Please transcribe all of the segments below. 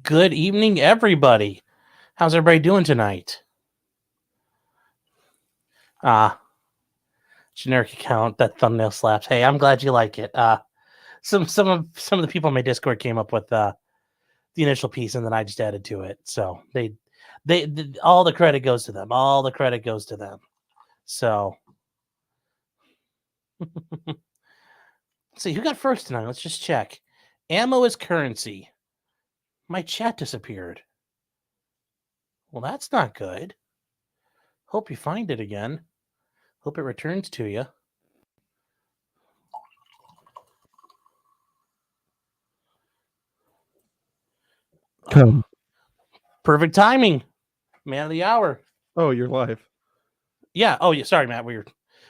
Good evening, everybody. How's everybody doing tonight? Generic account, that thumbnail slaps. Hey, I'm glad you like it. Some of the people on my Discord came up with the initial piece, and then I just added to it. So they all the credit goes to them. All the credit goes to them. So let's see who got first tonight. Let's just check. Ammo is currency. My chat disappeared. Well, that's not good. Hope you find it again. Hope it returns to you. Come. Perfect timing. Man of the hour. Oh, you're live. Yeah. Oh, yeah. Sorry, Matt. We were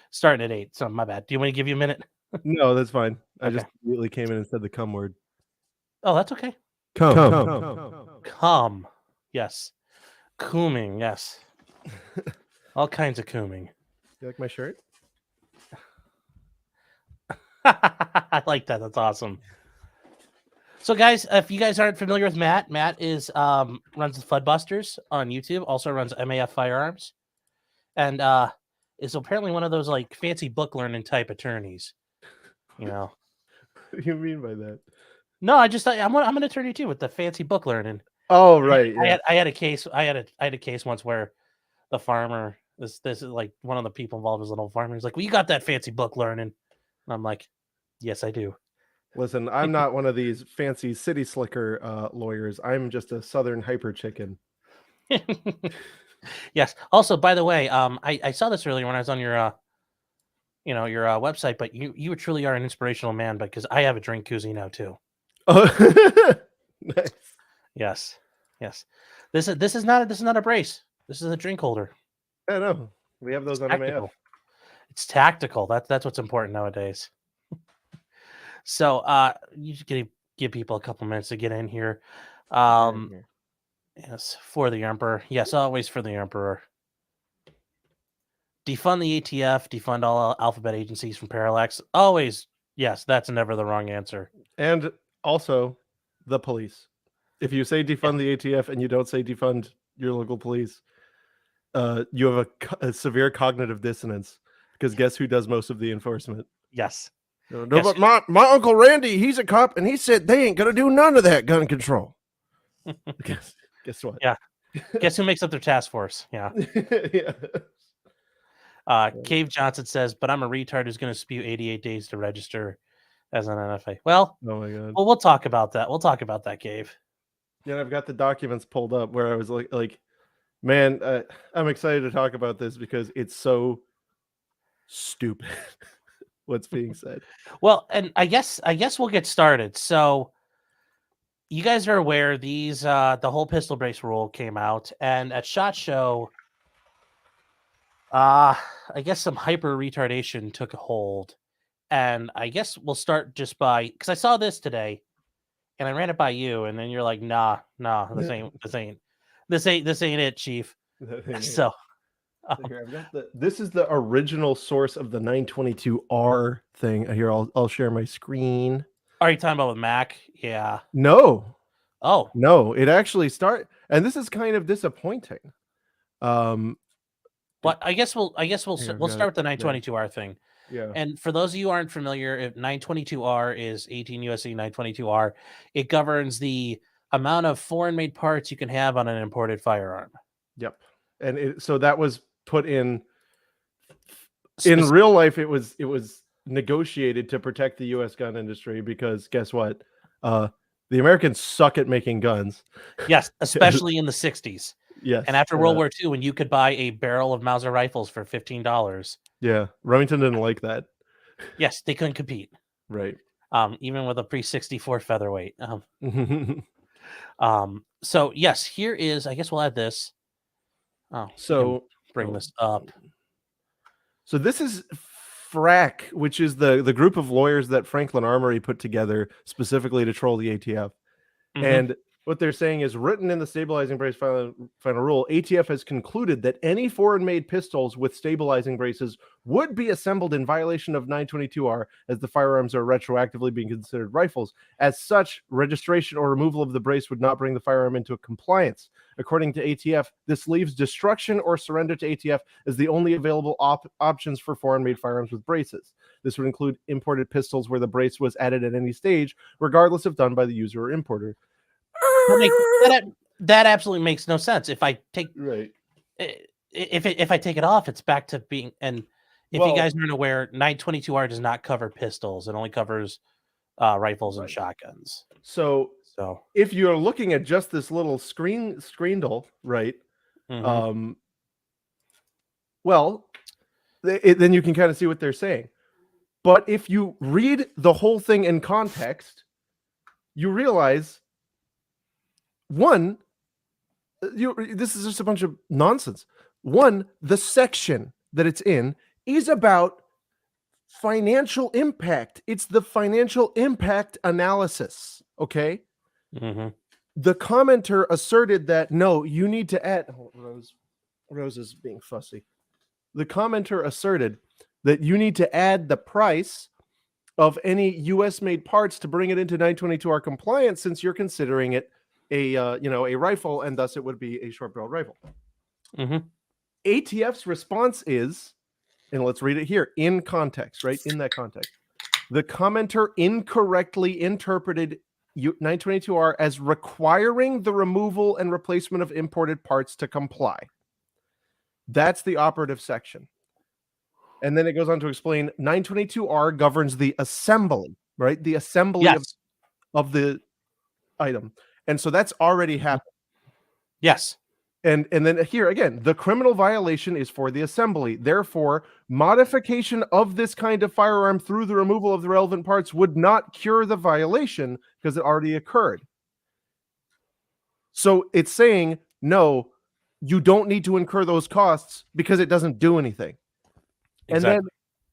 starting at 8, so my bad. Do you want to give you a minute? No, that's fine. I Okay. just immediately came in and said the cum word. Oh, that's okay. Come. Yes. Cooming. Yes. All kinds of cooming. You like my shirt? I like that. That's awesome. So, guys, if you guys aren't familiar with Matt, Matt is runs the Fudbusters on YouTube. Also runs MAF Firearms, and is apparently one of those like fancy book learning type attorneys. You know. What do you mean by that? No, I'm an attorney too with the fancy book learning. Oh, right. Yeah. I had a case. I had a case once where the farmer, this is like one of the people involved was a little farmer. He's like, "Well, you got that fancy book learning," and I'm like, "Yes, I do." Listen, I'm not one of these fancy city slicker lawyers. I'm just a southern hyper chicken. Yes. Also, by the way, I saw this earlier when I was on your your website, but you truly are an inspirational man because I have a drink koozie now too. Oh, nice. Yes. This is not a brace. This is a drink holder. I know. We have those on MAF. It's tactical. That's what's important nowadays. So you just give people a couple minutes to get in here. Yes, for the Emperor. Yes, always for the Emperor. Defund the ATF, defund all alphabet agencies from Parallax. Always, yes, that's never the wrong answer. And also the police. If you say defund the ATF and you don't say defund your local police, you have a severe cognitive dissonance because guess who does most of the enforcement? Yes. No, but my Uncle Randy, he's a cop, and he said they ain't gonna do none of that gun control. Guess what? Yeah. Guess who makes up their task force? Yeah. Yeah. Cave Johnson says, but I'm a retard who's going to spew 88 days to register as an NFA. Well, oh my god. Well, we'll talk about that. We'll talk about that, Cave. Yeah, I've got the documents pulled up where I was like, man, I'm excited to talk about this because it's so stupid what's being said. Well, and I guess we'll get started. So you guys are aware these the whole pistol brace rule came out, and at SHOT Show, I guess some hyper retardation took a hold, and I guess we'll start just by because I saw this today, and I ran it by you, and then you're like, nah, this ain't it, Chief. So. Here, I've got this is the original source of the 922R thing. Here, I'll share my screen. Are you talking about with Mac? Yeah. No. Oh. No, it actually and this is kind of disappointing. But I guess we'll start with the 922R thing. Yeah. And for those of you who aren't familiar, if 922R is 18 USC 922R, it governs the amount of foreign-made parts you can have on an imported firearm. Yep. And so that was put in real life. It was negotiated to protect the U.S. gun industry because guess what? The Americans suck at making guns. Yes, especially in the 60s. Yes. And after World War II, when you could buy a barrel of Mauser rifles for $15. Yeah. Remington didn't like that. Yes, they couldn't compete. Right. Even with a pre-64 featherweight. So yes, here is, I guess we'll add this. Oh, so bring this up. So this is Frack, which is the group of lawyers that Franklin Armory put together specifically to troll the ATF. Mm-hmm. And what they're saying is, written in the stabilizing brace final rule, ATF has concluded that any foreign-made pistols with stabilizing braces would be assembled in violation of 922R, as the firearms are retroactively being considered rifles. As such, registration or removal of the brace would not bring the firearm into compliance. According to ATF, this leaves destruction or surrender to ATF as the only available options for foreign-made firearms with braces. This would include imported pistols where the brace was added at any stage, regardless if done by the user or importer. That absolutely makes no sense. If I take Right. if I take it off, it's back to being. And if you guys aren't aware, 922R does not cover pistols; it only covers rifles and shotguns. So if you're looking at just this little screendle, right? Mhm. Then you can kind of see what they're saying. But if you read the whole thing in context, you realize, one, this is just a bunch of nonsense. One, the section that it's in is about financial impact. It's the financial impact analysis. Okay. Mhm. The commenter asserted that no, you need to add. Oh, Rose is being fussy. The commenter asserted that you need to add the price of any U.S. made parts to bring it into 922R compliance, since you're considering it a rifle, and thus it would be a short barreled rifle. Mhm. ATF's response is, and let's read it here in context, right? In that context, the commenter incorrectly interpreted 922R as requiring the removal and replacement of imported parts to comply. That's the operative section. And then it goes on to explain 922R governs the assembly, right? The assembly of the item. And so that's already happened. Yes. And then here again, the criminal violation is for the assembly. Therefore, modification of this kind of firearm through the removal of the relevant parts would not cure the violation because it already occurred. So it's saying, no, you don't need to incur those costs because it doesn't do anything. Exactly. And then,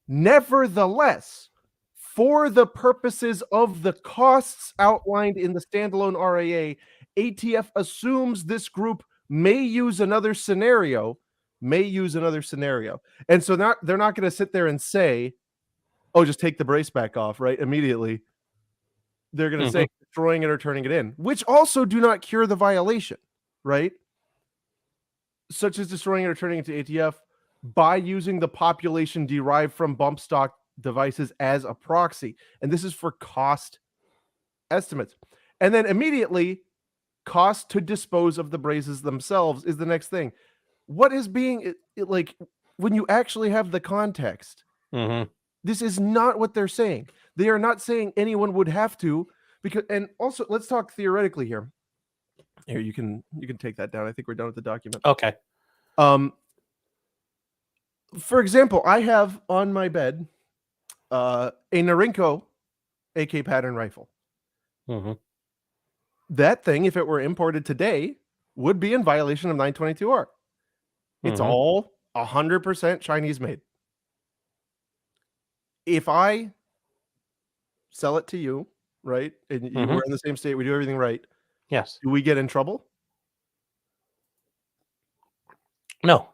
nevertheless, for the purposes of the costs outlined in the standalone RAA, ATF assumes this group may use another scenario. And so they're not going to sit there and say, oh, just take the brace back off, right? Immediately. They're going to say destroying it or turning it in, which also do not cure the violation, right? Such as destroying it or turning it to ATF by using the population derived from bump stock devices as a proxy. And this is for cost estimates. And then immediately, cost to dispose of the braces themselves is the next thing. What is being like when you actually have the context? This is not what they're saying. They are not saying anyone would have to, because, and also let's talk theoretically here. Here, you can take that down. I think we're done with the document. Okay. For example, I have on my bed a Norinco AK pattern rifle. That thing, if it were imported today, would be in violation of 922R. It's all 100% Chinese made. If I sell it to you, right, and you were in the same state, we do everything right. Yes. Do we get in trouble? No.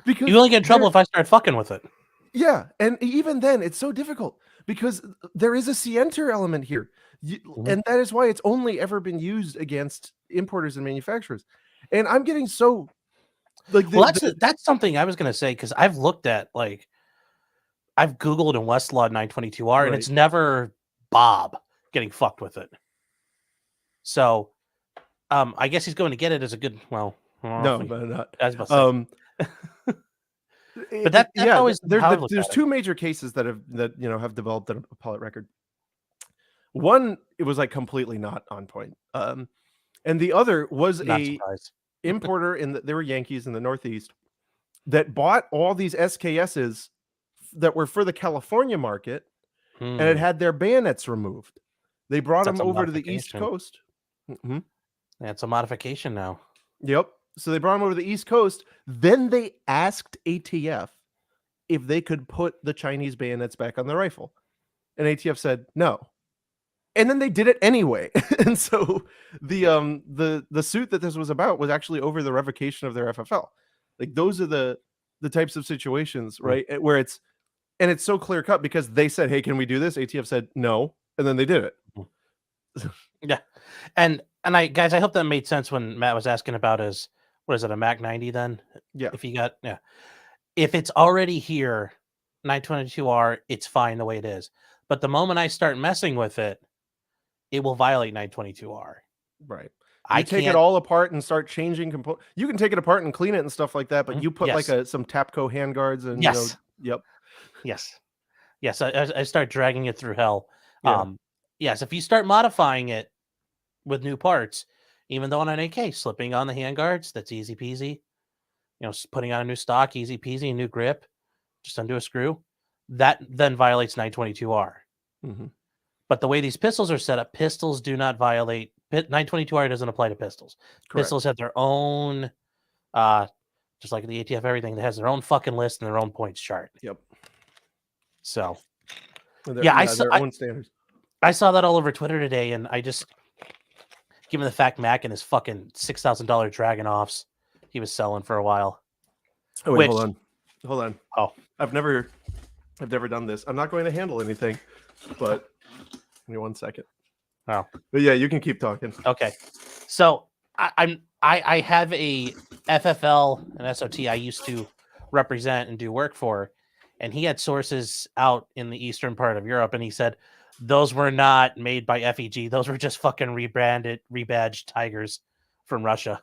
Because you only get in trouble if I start fucking with it. Yeah, and even then, it's so difficult because there is a scienter element here, and that is why it's only ever been used against importers and manufacturers. And I'm getting so like, that's something I was going to say, because I've looked at, like, I've Googled in Westlaw 922R, and it's never Bob getting fucked with it. So, I guess he's going to get it as a good. Well, no, but not. As but that's always there's two major cases that have developed an appellate record. One, it was like completely not on point, and the other was a importer they were Yankees in the Northeast that bought all these SKSs that were for the California market, and it had their bayonets removed. They brought them over to the East Coast. That's a modification now. Yep. So they brought them over to the East Coast. Then they asked ATF if they could put the Chinese bayonets back on the rifle. And ATF said no. And then they did it anyway. And so the suit that this was about was actually over the revocation of their FFL. Like those are the types of situations, right? Where it's so clear cut because they said, "Hey, can we do this?" ATF said no, and then they did it. Yeah. And I hope that made sense when Matt was asking about his, what is it, a Mac 90 then? Yeah. If it's already here, 922R, it's fine the way it is. But the moment I start messing with it, it will violate 922R. Right. I take it can't- all apart and start changing components. You can take it apart and clean it and stuff like that, but you put Yes. like some Tapco handguards and Yes. Yep. Yes. I start dragging it through hell. Yeah. Yes, if you start modifying it with new parts, even though on an AK, slipping on the handguards, that's easy peasy. Putting on a new stock, easy peasy, a new grip, just undo a screw. That then violates 922R. Mm-hmm. But the way these pistols are set up, pistols do not violate. 922R doesn't apply to pistols. Correct. Pistols have their own, just like the ATF, everything that has their own fucking list and their own points chart. Yep. So, their own standards. I saw that all over Twitter today, and I just, given the fact Mac and his fucking $6,000 Dragonoffs he was selling for a while. Oh wait, hold on. Oh, I've never done this. I'm not going to handle anything, but give me 1 second. Oh, but yeah, you can keep talking. Okay, so I have a FFL and SOT I used to represent and do work for, and he had sources out in the eastern part of Europe, and he said those were not made by FEG; those were just fucking rebadged Tigers from Russia.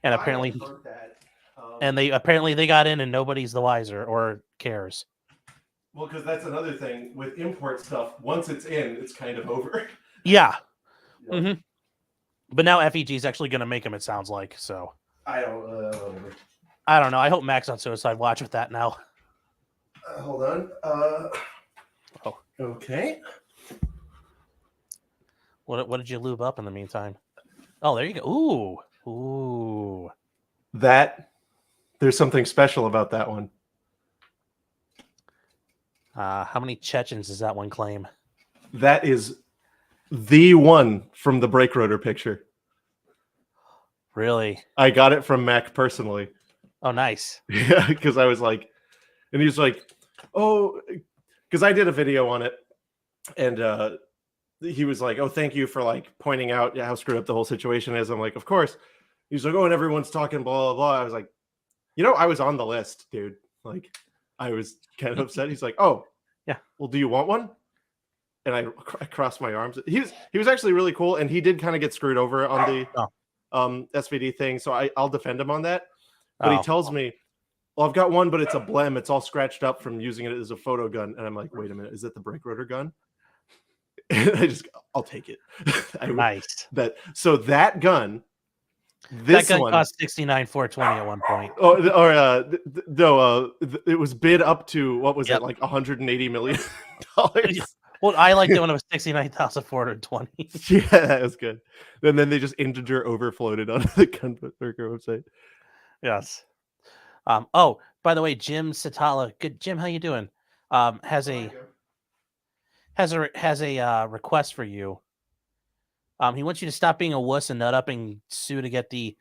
And apparently, they got in, and nobody's the wiser or cares. Well, because that's another thing with import stuff. Once it's in, it's kind of over. Yeah. Yep. Mm-hmm. But now FEG is actually going to make them. It sounds like so. I don't know. I hope Mac's on suicide watch with that now. Hold on. Okay. What did you lube up in the meantime? Oh, there you go. Ooh. There's something special about that one. How many Chechens does that one claim? That is the one from the brake rotor picture. Really? I got it from Mac personally. Oh, nice. Yeah, because I was like, and he was like, oh, because I did a video on it, and he was like, oh, thank you for like pointing out how screwed up the whole situation is. I'm like, of course. He's like, oh, and everyone's talking blah, blah, blah. I was like, I was on the list, dude. Like, I was kind of upset. He's like, oh, yeah. Well, do you want one? And I crossed my arms. He was actually really cool, and he did kind of get screwed over on the SVD thing. So I'll defend him on that. But he tells me, well, I've got one, but it's a blem. It's all scratched up from using it as a photo gun. And I'm like, wait a minute, is it the brake rotor gun? And I'll take it. Nice. So that gun. That gun cost $69,420 at one point. It was bid up to what was it, like $180 million? Well, I liked it when it was $69,420. Yeah, that was good. And then they just integer overflowed it on the Gunbreaker website. Yes. Oh, by the way, Jim Satala, good Jim, how you doing? Has a request for you. He wants you to stop being a wuss and nut up and sue to get the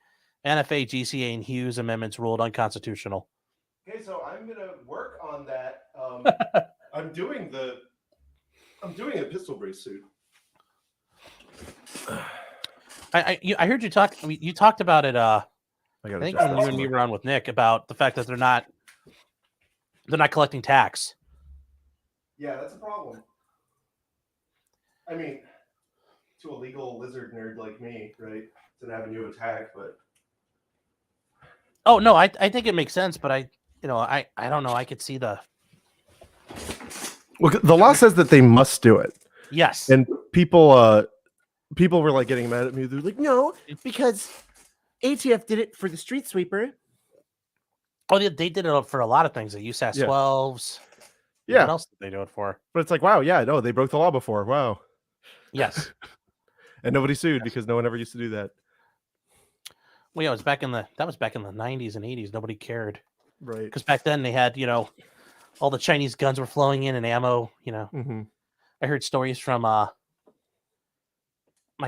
NFA, GCA, and Hughes amendments ruled unconstitutional. Okay, so I'm gonna work on that. I'm doing a pistol brace suit. I heard you talk. I mean, you talked about it. I think when you and me were on with Nick about the fact that they're not collecting tax. Yeah, that's a problem. I mean, to a legal lizard nerd like me, right? It's an avenue of attack, but oh no, I think it makes sense, but I don't know. I could see the. Well, the law says that they must do it. Yes, and people were like getting mad at me. They're like, no, because ATF did it for the street sweeper. Oh, they did it for a lot of things. The USAS 12s. Yeah. What else did they do it for? But it's like, wow, yeah, no, they broke the law before. Wow. Yes. And nobody sued because no one ever used to do that. Well, yeah, that was back in the 90s and 80s. Nobody cared. Right. Because back then they had, all the Chinese guns were flowing in and ammo, Mm-hmm. I heard stories from my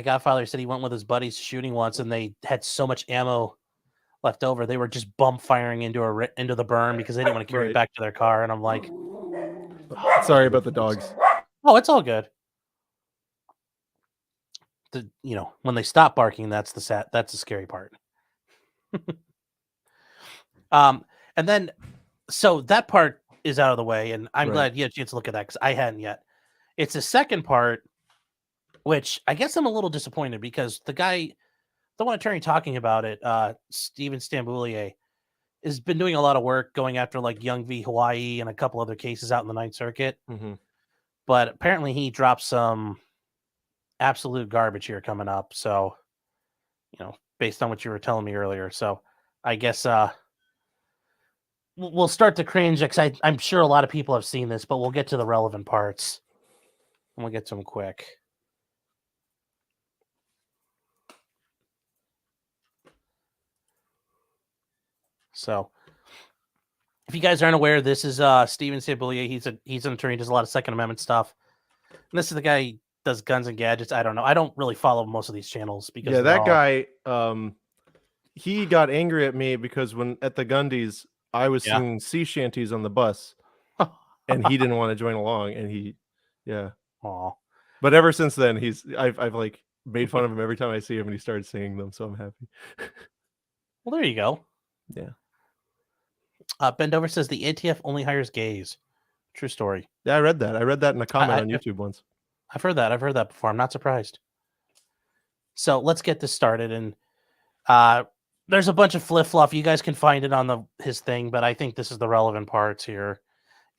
godfather said he went with his buddies shooting once, and they had so much ammo left over, they were just bump firing into the berm because they didn't want to carry it Right. back to their car. And I'm like, Sorry about the dogs. oh, it's all good. When they stop barking, that's the scary part. And then so that part is out of the way, and I'm Right. glad you had a chance to look at that because I hadn't yet. It's the second part, which I guess I'm a little disappointed because the one attorney talking about it, Stephen Stabila, has been doing a lot of work going after like Young v. Hawaii and a couple other cases out in the Ninth Circuit. Mm-hmm. But apparently he dropped some absolute garbage here coming up. So, based on what you were telling me earlier. So I guess we'll start to cringe because I'm sure a lot of people have seen this, but we'll get to the relevant parts. And we'll get to them quick. So, if you guys aren't aware, this is Stephen Stabila. He's an attorney, does a lot of Second Amendment stuff. And this is the guy who does guns and gadgets. I don't know. I don't really follow most of these channels because guy, he got angry at me because when at the Gundies, I was singing sea shanties on the bus, and he didn't want to join along, and Aw. But ever since then, I've like made fun of him every time I see him, and he started singing them, so I'm happy. Well, there you go. Yeah. Bendover says the ATF only hires gays. True story. Yeah, I read that. I read that in a comment on YouTube once. I've heard that before. I'm not surprised. So let's get this started. And there's a bunch of flip-flop. You guys can find it on his thing, but I think this is the relevant parts here.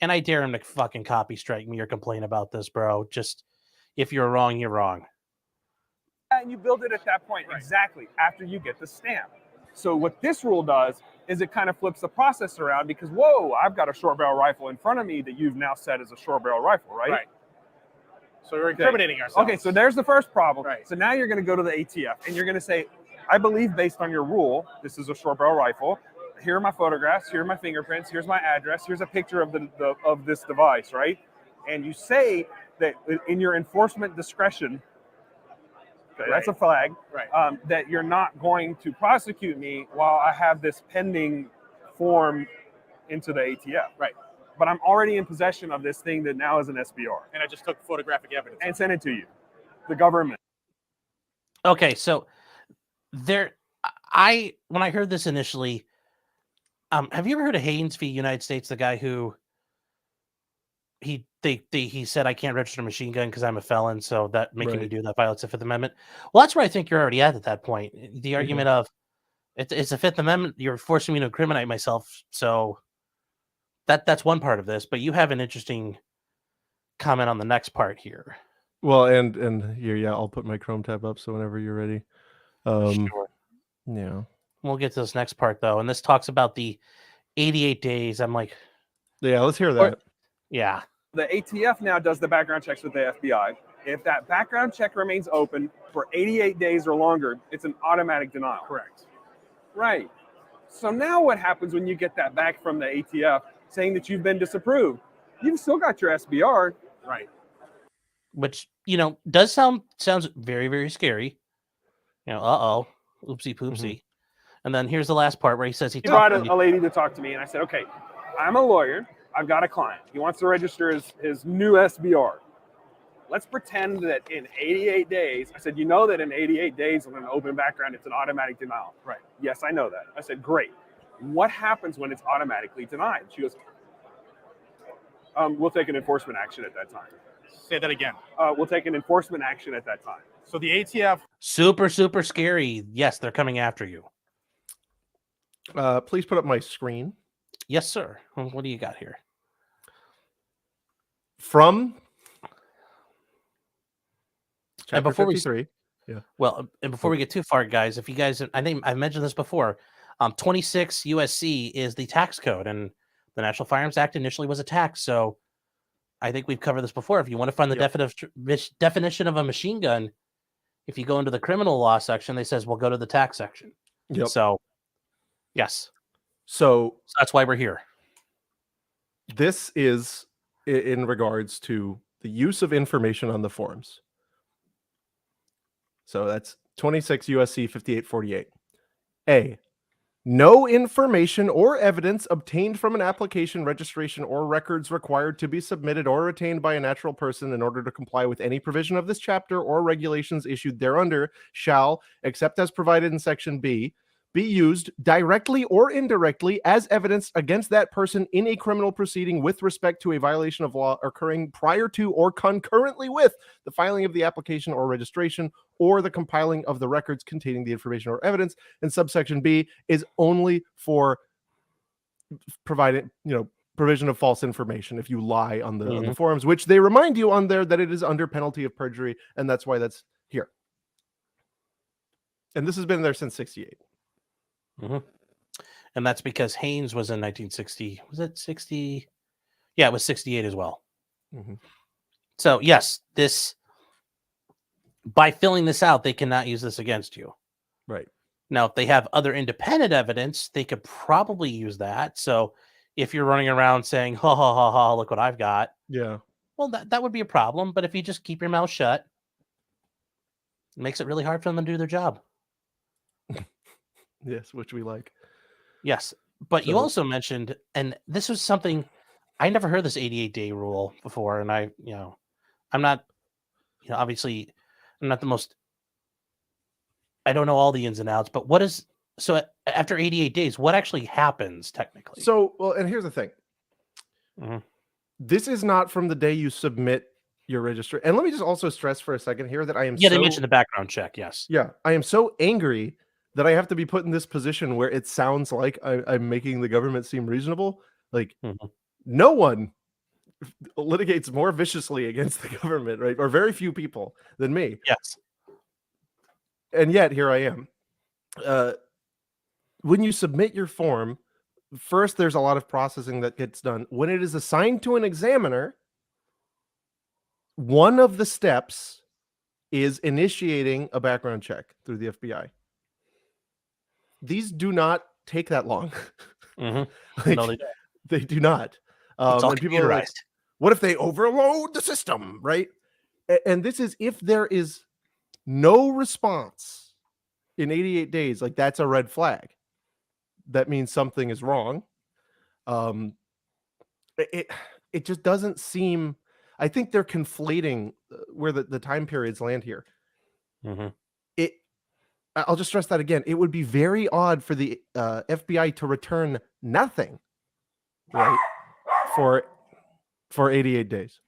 And I dare him to fucking copy strike me or complain about this, bro. Just, if you're wrong, you're wrong. And you build it at that point, exactly, after you get the stamp. So what this rule does is it kind of flips the process around because, whoa, I've got a short barrel rifle in front of me that you've now said is a short barrel rifle, right? Right. So we're incriminating ourselves. Okay, so there's the first problem. Right. So now you're going to go to the ATF and you're going to say, I believe based on your rule, this is a short barrel rifle. Here are my photographs. Here are my fingerprints. Here's my address. Here's a picture of of this device, right? And you say that in your enforcement discretion, okay, that's a flag, Right. that you're not going to prosecute me while I have this pending form into the ATF. Right. But I'm already in possession of this thing that now is an SBR. And I just took photographic evidence. And sent it to you, the government. Okay, so when I heard this initially, have you ever heard of Haynes v. United States, the guy who he said I can't register a machine gun because I'm a felon, so that making me do that violates the Fifth Amendment. Well, that's where I think you're already at that point. The argument of it's a Fifth Amendment, you're forcing me to incriminate myself, so that's one part of this. But you have an interesting comment on the next part here. Well, and here, I'll put my Chrome tab up so whenever you're ready. Sure. Yeah. We'll get to this next part though, and this talks about the 88 days. I'm like, yeah, let's hear that. Yeah. The ATF now does the background checks with the FBI. If that background check remains open for 88 days or longer, it's an automatic denial. Correct. Right. So now what happens when you get that back from the ATF saying that you've been disapproved? You've still got your SBR. Right. Which, sounds very, very scary. Oopsie poopsie. And then here's the last part where he says He brought a lady to talk to me, and I said, okay, I'm a lawyer. I've got a client. He wants to register his new SBR. Let's pretend that in 88 days, I said, you know that in 88 days with an open background, it's an automatic denial. Right. Yes, I know that. I said, great. What happens when it's automatically denied? She goes, we'll take an enforcement action at that time. Say that again. We'll take an enforcement action at that time. So the ATF. Super, super scary. Yes, they're coming after you. Please put up my screen. Yes, sir. What do you got here? From And before 53. and before we get too far, guys, if you guys, I think I mentioned this before, 26 USC is the tax code, and the National Firearms Act initially was a tax. So I think we've covered this before. If you want to find the definition of a machine gun, if you go into the criminal law section, they says, well, go to the tax section. Yep. So, yes. So that's why we're here. This is in regards to the use of information on the forms. So that's 26 USC 5848. A, no information or evidence obtained from an application, registration, or records required to be submitted or retained by a natural person in order to comply with any provision of this chapter or regulations issued thereunder shall, except as provided in Section B, be used directly or indirectly as evidence against that person in a criminal proceeding with respect to a violation of law occurring prior to or concurrently with the filing of the application or registration or the compiling of the records containing the information or evidence. And subsection B is only for providing, provision of false information if you lie on the forms, which they remind you on there that it is under penalty of perjury, and that's why that's here. And this has been there since 68. And that's because Haynes was in 1960. Was it 60? Yeah, it was 68 as well. So yes, this, by filling this out, they cannot use this against you. Right. Now, if they have other independent evidence, they could probably use that. So if you're running around saying, ha, ha, ha, ha, look what I've got. Yeah. Well, that would be a problem. But if you just keep your mouth shut, it makes it really hard for them to do their job. Yes, which we like. Yes. But you So- also mentioned, and this was something, I never heard this 88-day rule before. And I'm not, obviously, I'm not the most, I don't know all the ins and outs, but after 88 days, what actually happens technically? So, well, and here's the thing. Mhm. This is not from the day you submit your registry. And let me just also stress for a second here that I am They mentioned the background check. Yes. Yeah, I am so angry that I have to be put in this position where it sounds like I'm making the government seem reasonable. Like, no one litigates more viciously against the government, right? Or very few people than me. Yes. And yet, here I am. When you submit your form, first, there's a lot of processing that gets done. When it is assigned to an examiner, one of the steps is initiating a background check through the FBI. These do not take that long. No, they don't. They do not. It's all and people are like, computerized. what if they overload the system, right? And this is if there is no response in 88 days, like that's a red flag. That means something is wrong. It just doesn't seem. I think they're conflating where the time periods land here. I'll just stress that again. It would be very odd for the FBI to return nothing, right, for 88 days.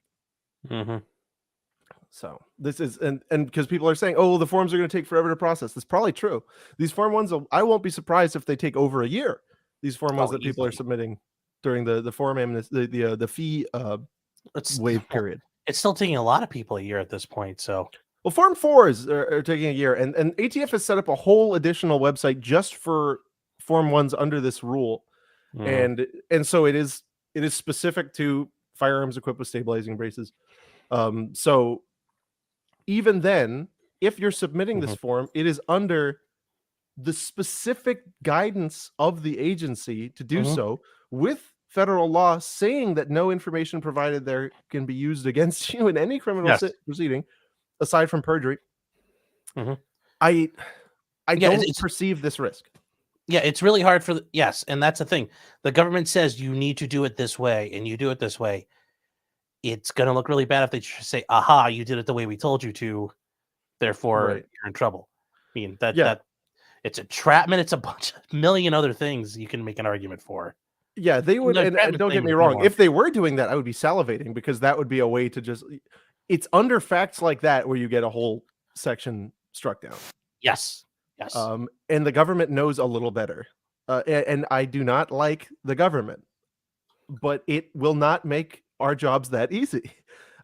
So this is and because people are saying, oh, the forms are going to take forever to process. That's probably true. These form ones, I won't be surprised if they take over a year. These form ones that people are submitting during the form amnesty, the fee waive period. It's still taking a lot of people a year at this point. So. Well, Form 4s are taking a year, and ATF has set up a whole additional website just for Form 1s under this rule, and so it is specific to firearms equipped with stabilizing braces. So even then, if you're submitting this form, it is under the specific guidance of the agency to do so, with federal law saying that no information provided there can be used against you in any criminal proceeding. Aside from perjury, I don't perceive this risk. Yeah, it's really hard for and that's the thing. The government says you need to do it this way, and you do it this way. It's going to look really bad if they just say, "Aha, you did it the way we told you to, therefore you're in trouble." I mean that it's a entrapment. It's a million other things you can make an argument for. Yeah, they would. And don't get me wrong. If they were doing that, I would be salivating because that would be a way to just. It's under facts like that where you get a whole section struck down. Yes. And the government knows a little better. And I do not like the government, but it will not make our jobs that easy.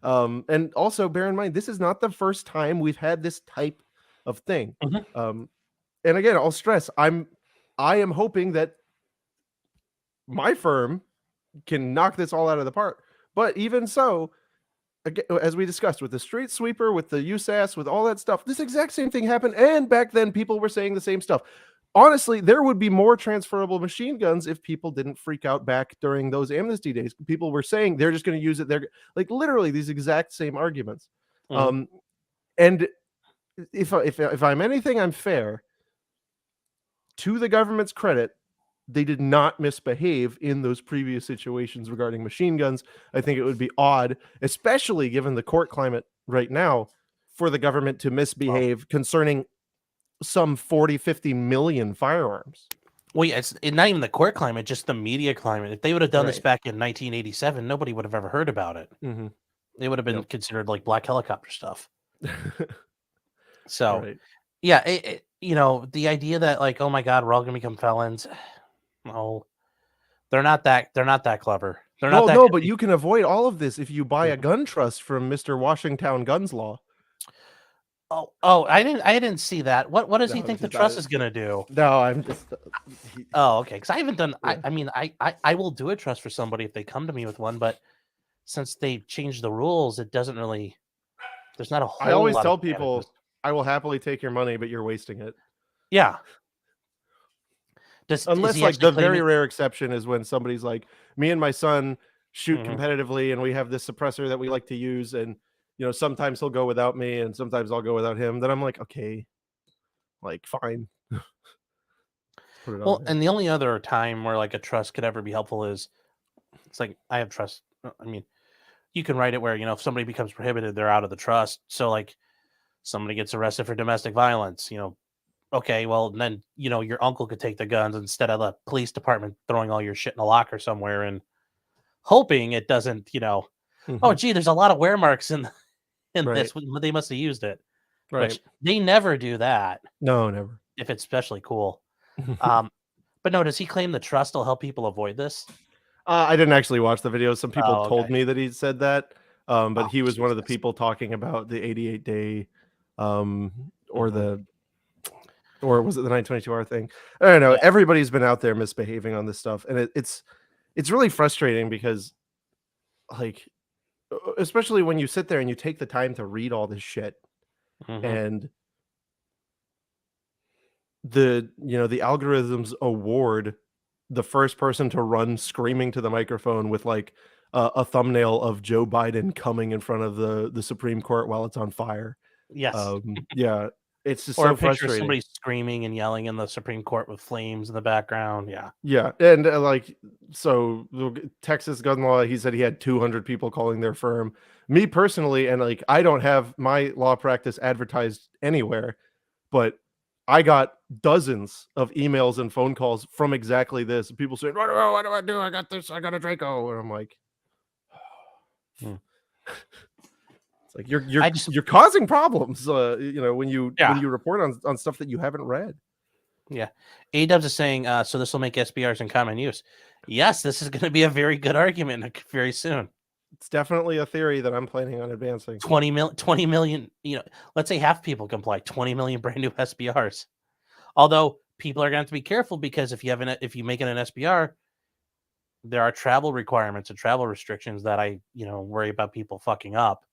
And also bear in mind, this is not the first time we've had this type of thing. And again, I'll stress, I am hoping that my firm can knock this all out of the park. But even so, again, as we discussed with the street sweeper, with the USAS, with all that stuff, this exact same thing happened. And back then, people were saying the same stuff. honestly, there would be more transferable machine guns if people didn't freak out back during those amnesty days. People were saying they're just going to use it. They're like literally these exact same arguments. Mhm. And if I'm anything, I'm fair. To the government's credit, they did not misbehave in those previous situations regarding machine guns. I think it would be odd, especially given the court climate right now, for the government to misbehave concerning some 40, 50 million firearms. Well, yeah, it's not even the court climate, just the media climate. If they would have done this Right. back in 1987, nobody would have ever heard about it. Mm-hmm. It would have been Yep. considered like black helicopter stuff. So, Right. yeah, the idea that like, oh my God, we're all gonna become felons. No, they're not that clever. They're not Well, that no, good but you can avoid all of this if you buy a Mhm. gun trust from Mr. Washington Guns Law. Oh, I didn't see that. What does he No, think the this is trust not- is gonna do? No, I'm just. Oh, okay. Because I haven't done. Yeah. I mean, I will do a trust for somebody if they come to me with one, but since they changed the rules, it doesn't really. There's not a whole. I always lot tell of people, advantages. I will happily take your money, but you're wasting it. Yeah. Is Unless, he like, the actually very claiming? rare exception is when somebody's like, me and my son shoot Mhm. competitively, and we have this suppressor that we like to use, and sometimes he'll go without me, and sometimes I'll go without him. Then I'm like, okay, like, fine. Put it on Well, him. and the only other time where like a trust could ever be helpful is it's like I have trust. I mean, you can write it where if somebody becomes prohibited, they're out of the trust. So like somebody gets arrested for domestic violence, okay, well then your uncle could take the guns instead of the police department throwing all your shit in a locker somewhere and hoping it doesn't. Oh, Mhm. gee, there's a lot of wear marks in Right. this. They must have used it, Right. which they never do that No, never. if it's especially cool. But no, does he claim the trust will help people avoid this? I didn't actually watch the video. Some people Oh, told okay. me that he said that, but Oh, he was one of the Jesus. people talking about the 88-day, or Mhm. or was it the 922-hour thing? I don't know. Yeah. Everybody's been out there misbehaving on this stuff, and it's really frustrating because, like, especially when you sit there and you take the time to read all this shit, Mhm. and the algorithms award the first person to run screaming to the microphone with like a thumbnail of Joe Biden coming in front of the Supreme Court while it's on fire. Yes. Yeah, it's just Or a so picture of frustrating. somebody screaming and yelling in the Supreme Court with flames in the background. Yeah. Yeah, and like, so Texas gun law, he said he had 200 people calling their firm. Me personally, and like, I don't have my law practice advertised anywhere, but I got dozens of emails and phone calls from exactly this. People saying, what do I do? I got this. I got a Draco. And I'm like, Hmm. it's like you're I just- you're causing problems. When you Yeah. report on stuff that you haven't read. Yeah. A-Dubs is saying, so this will make SBRs in common use. Yes, this is going to be a very good argument very soon. It's definitely a theory that I'm planning on advancing. 20 million, let's say half people comply, 20 million brand new SBRs. Although people are going to have to be careful because if you make it an SBR, there are travel requirements and travel restrictions that I worry about people fucking up.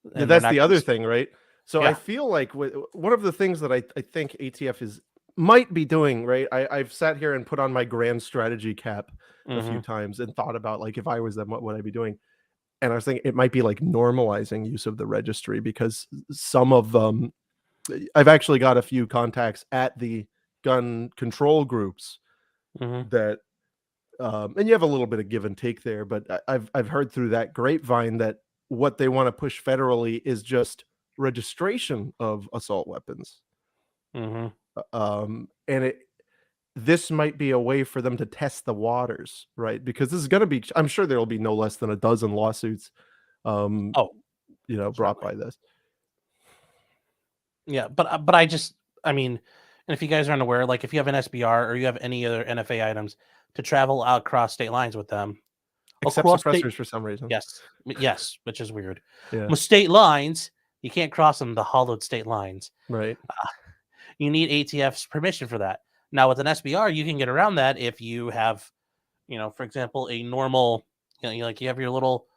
Yeah, And they're that's not the gonna other thing, right? So I Yeah. feel like one of the things that I think ATF might be doing, right? I've sat here and put on my grand strategy cap a few Mhm. times and thought about, like, if I was them, what would I be doing? And I was thinking it might be like normalizing use of the registry, because some of them, I've actually got a few contacts at the gun control groups Mhm. that, and you have a little bit of give and take there, but I've heard through that grapevine that what they want to push federally is just registration of assault weapons. Mhm. And this might be a way for them to test the waters, right? Because this is going to be, I'm sure there will be no less than a dozen lawsuits, Oh, brought by certainly. this. Yeah, but I mean, and if you guys aren't aware, like if you have an SBR or you have any other NFA items to travel out across state lines with them, Except across state, suppressors for some reason. yes, which is weird. Yeah. With state lines, you can't cross them, the hollowed state lines. Right. You need ATF's permission for that. Now with an SBR, you can get around that if you have, for example, a normal, like you have your little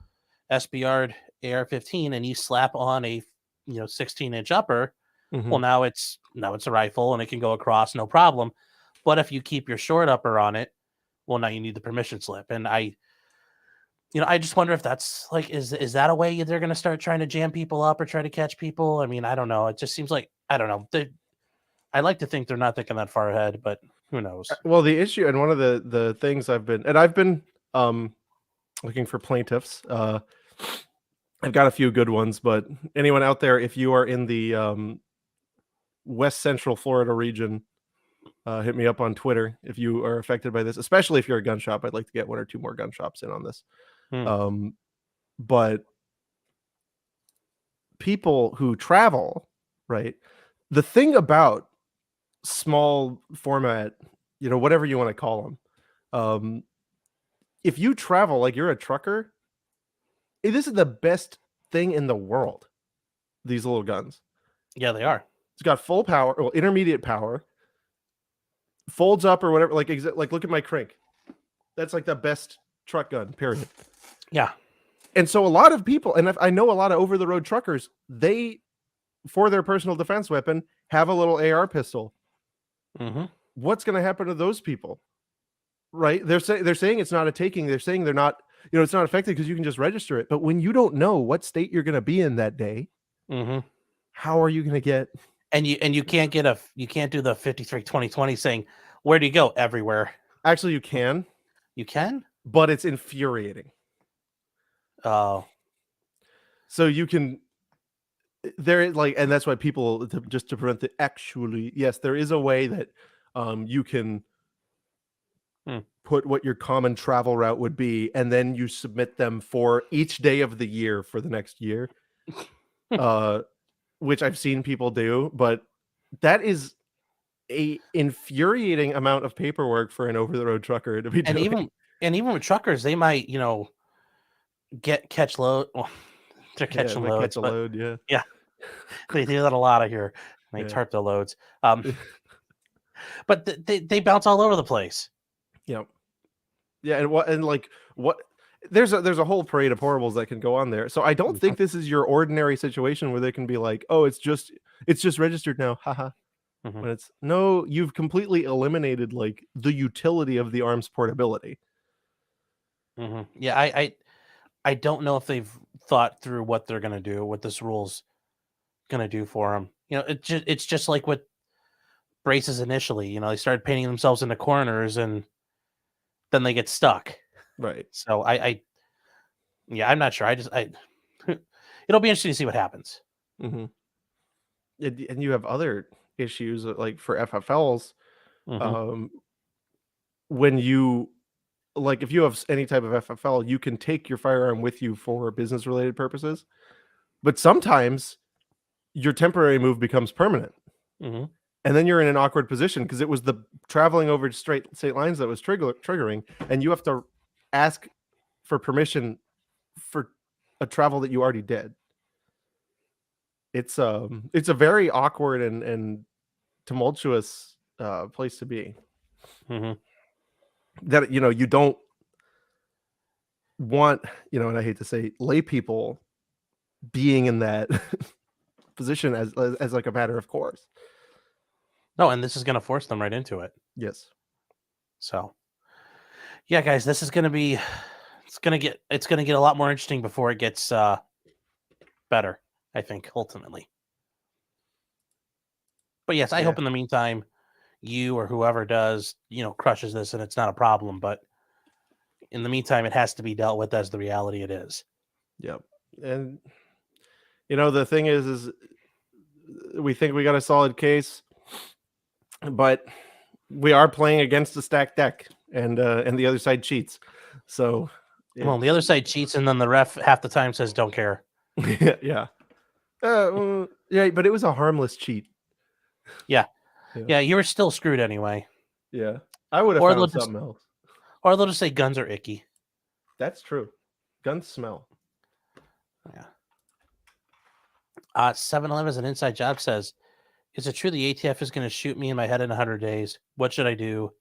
SBR AR-15 and you slap on a 16-inch upper. Mhm. Well, now it's a rifle and it can go across, no problem. But if you keep your short upper on it, well, now you need the permission slip. And I just wonder if that's like, is that a way they're going to start trying to jam people up or try to catch people? I mean, I don't know. It just seems like, I don't know. I like to think they're not thinking that far ahead, but who knows? Well, the issue and one of the things I've been looking for plaintiffs. I've got a few good ones, but anyone out there, if you are in the West Central Florida region, hit me up on Twitter if you are affected by this, especially if you're a gun shop. I'd like to get 1 or 2 more gun shops in on this. But people who travel, right? The thing about small format, whatever you want to call them, if you travel, like you're a trucker, this is the best thing in the world. These little guns. Yeah, they are. It's got full power, well, intermediate power, folds up or whatever. Like look at my crank. That's like the best truck gun, period. Yeah. And so a lot of people, and I know a lot of over-the-road truckers, they, for their personal defense weapon, have a little AR pistol. Mm-hmm. What's going to happen to those people? Right? They're saying it's not a taking. They're saying they're not, it's not affected because you can just register it. But when you don't know what state you're going to be in that day, how are you going to get? And you can't do the 53-20-20 saying, where do you go? Everywhere. Actually, you can. You can? But it's infuriating. Oh. So you can, and that's why people, just to prevent yes, there is a way that you can put what your common travel route would be, and then you submit them for each day of the year for the next year, which I've seen people do, but that is a infuriating amount of paperwork for an over-the-road trucker to be doing. Even with truckers, they might, catch load. Well, they're catching loads. Catch a load, yeah. Yeah. They do that a lot of here. They tarp the loads. But they bounce all over the place. Yep. Yeah, and there's a whole parade of horribles that can go on there. So I don't think this is your ordinary situation where they can be like, oh, it's just registered now. Haha. When you've completely eliminated like the utility of the arm's portability. Yeah, I don't know if they've thought through what they're gonna do, what this rule's gonna do for them. It's just like what braces initially. They started painting themselves into corners and then they get stuck. Right. So I'm not sure. It'll be interesting to see what happens. And you have other issues like for FFLs. When you, like, if you have any type of FFL, you can take your firearm with you for business related purposes, but sometimes your temporary move becomes permanent. And then you're in an awkward position because it was the traveling over straight state lines that was triggering, and you have to ask for permission for a travel that you already did. It's a very awkward and tumultuous place to be. That you don't want, and I hate to say, lay people being in that position as like a matter of course. No, and this is going to force them right into it. Yes. So, yeah, guys, this is going to be, it's going to get a lot more interesting before it gets better, I think, ultimately. But yes, I hope in the meantime, you or whoever does, crushes this and it's not a problem. But in the meantime, it has to be dealt with as the reality it is. Yep. And, the thing is we think we got a solid case, but we are playing against a stacked deck, and the other side cheats. So, the other side cheats, and then the ref half the time says, "Don't care." Yeah. But it was a harmless cheat. Yeah. You were still screwed anyway. Yeah, I would have found something else. Or they'll just say guns are icky. That's true. Guns smell. Yeah. 7-Eleven's an inside job says, is it true the ATF is going to shoot me in my head in 100 days? What should I do?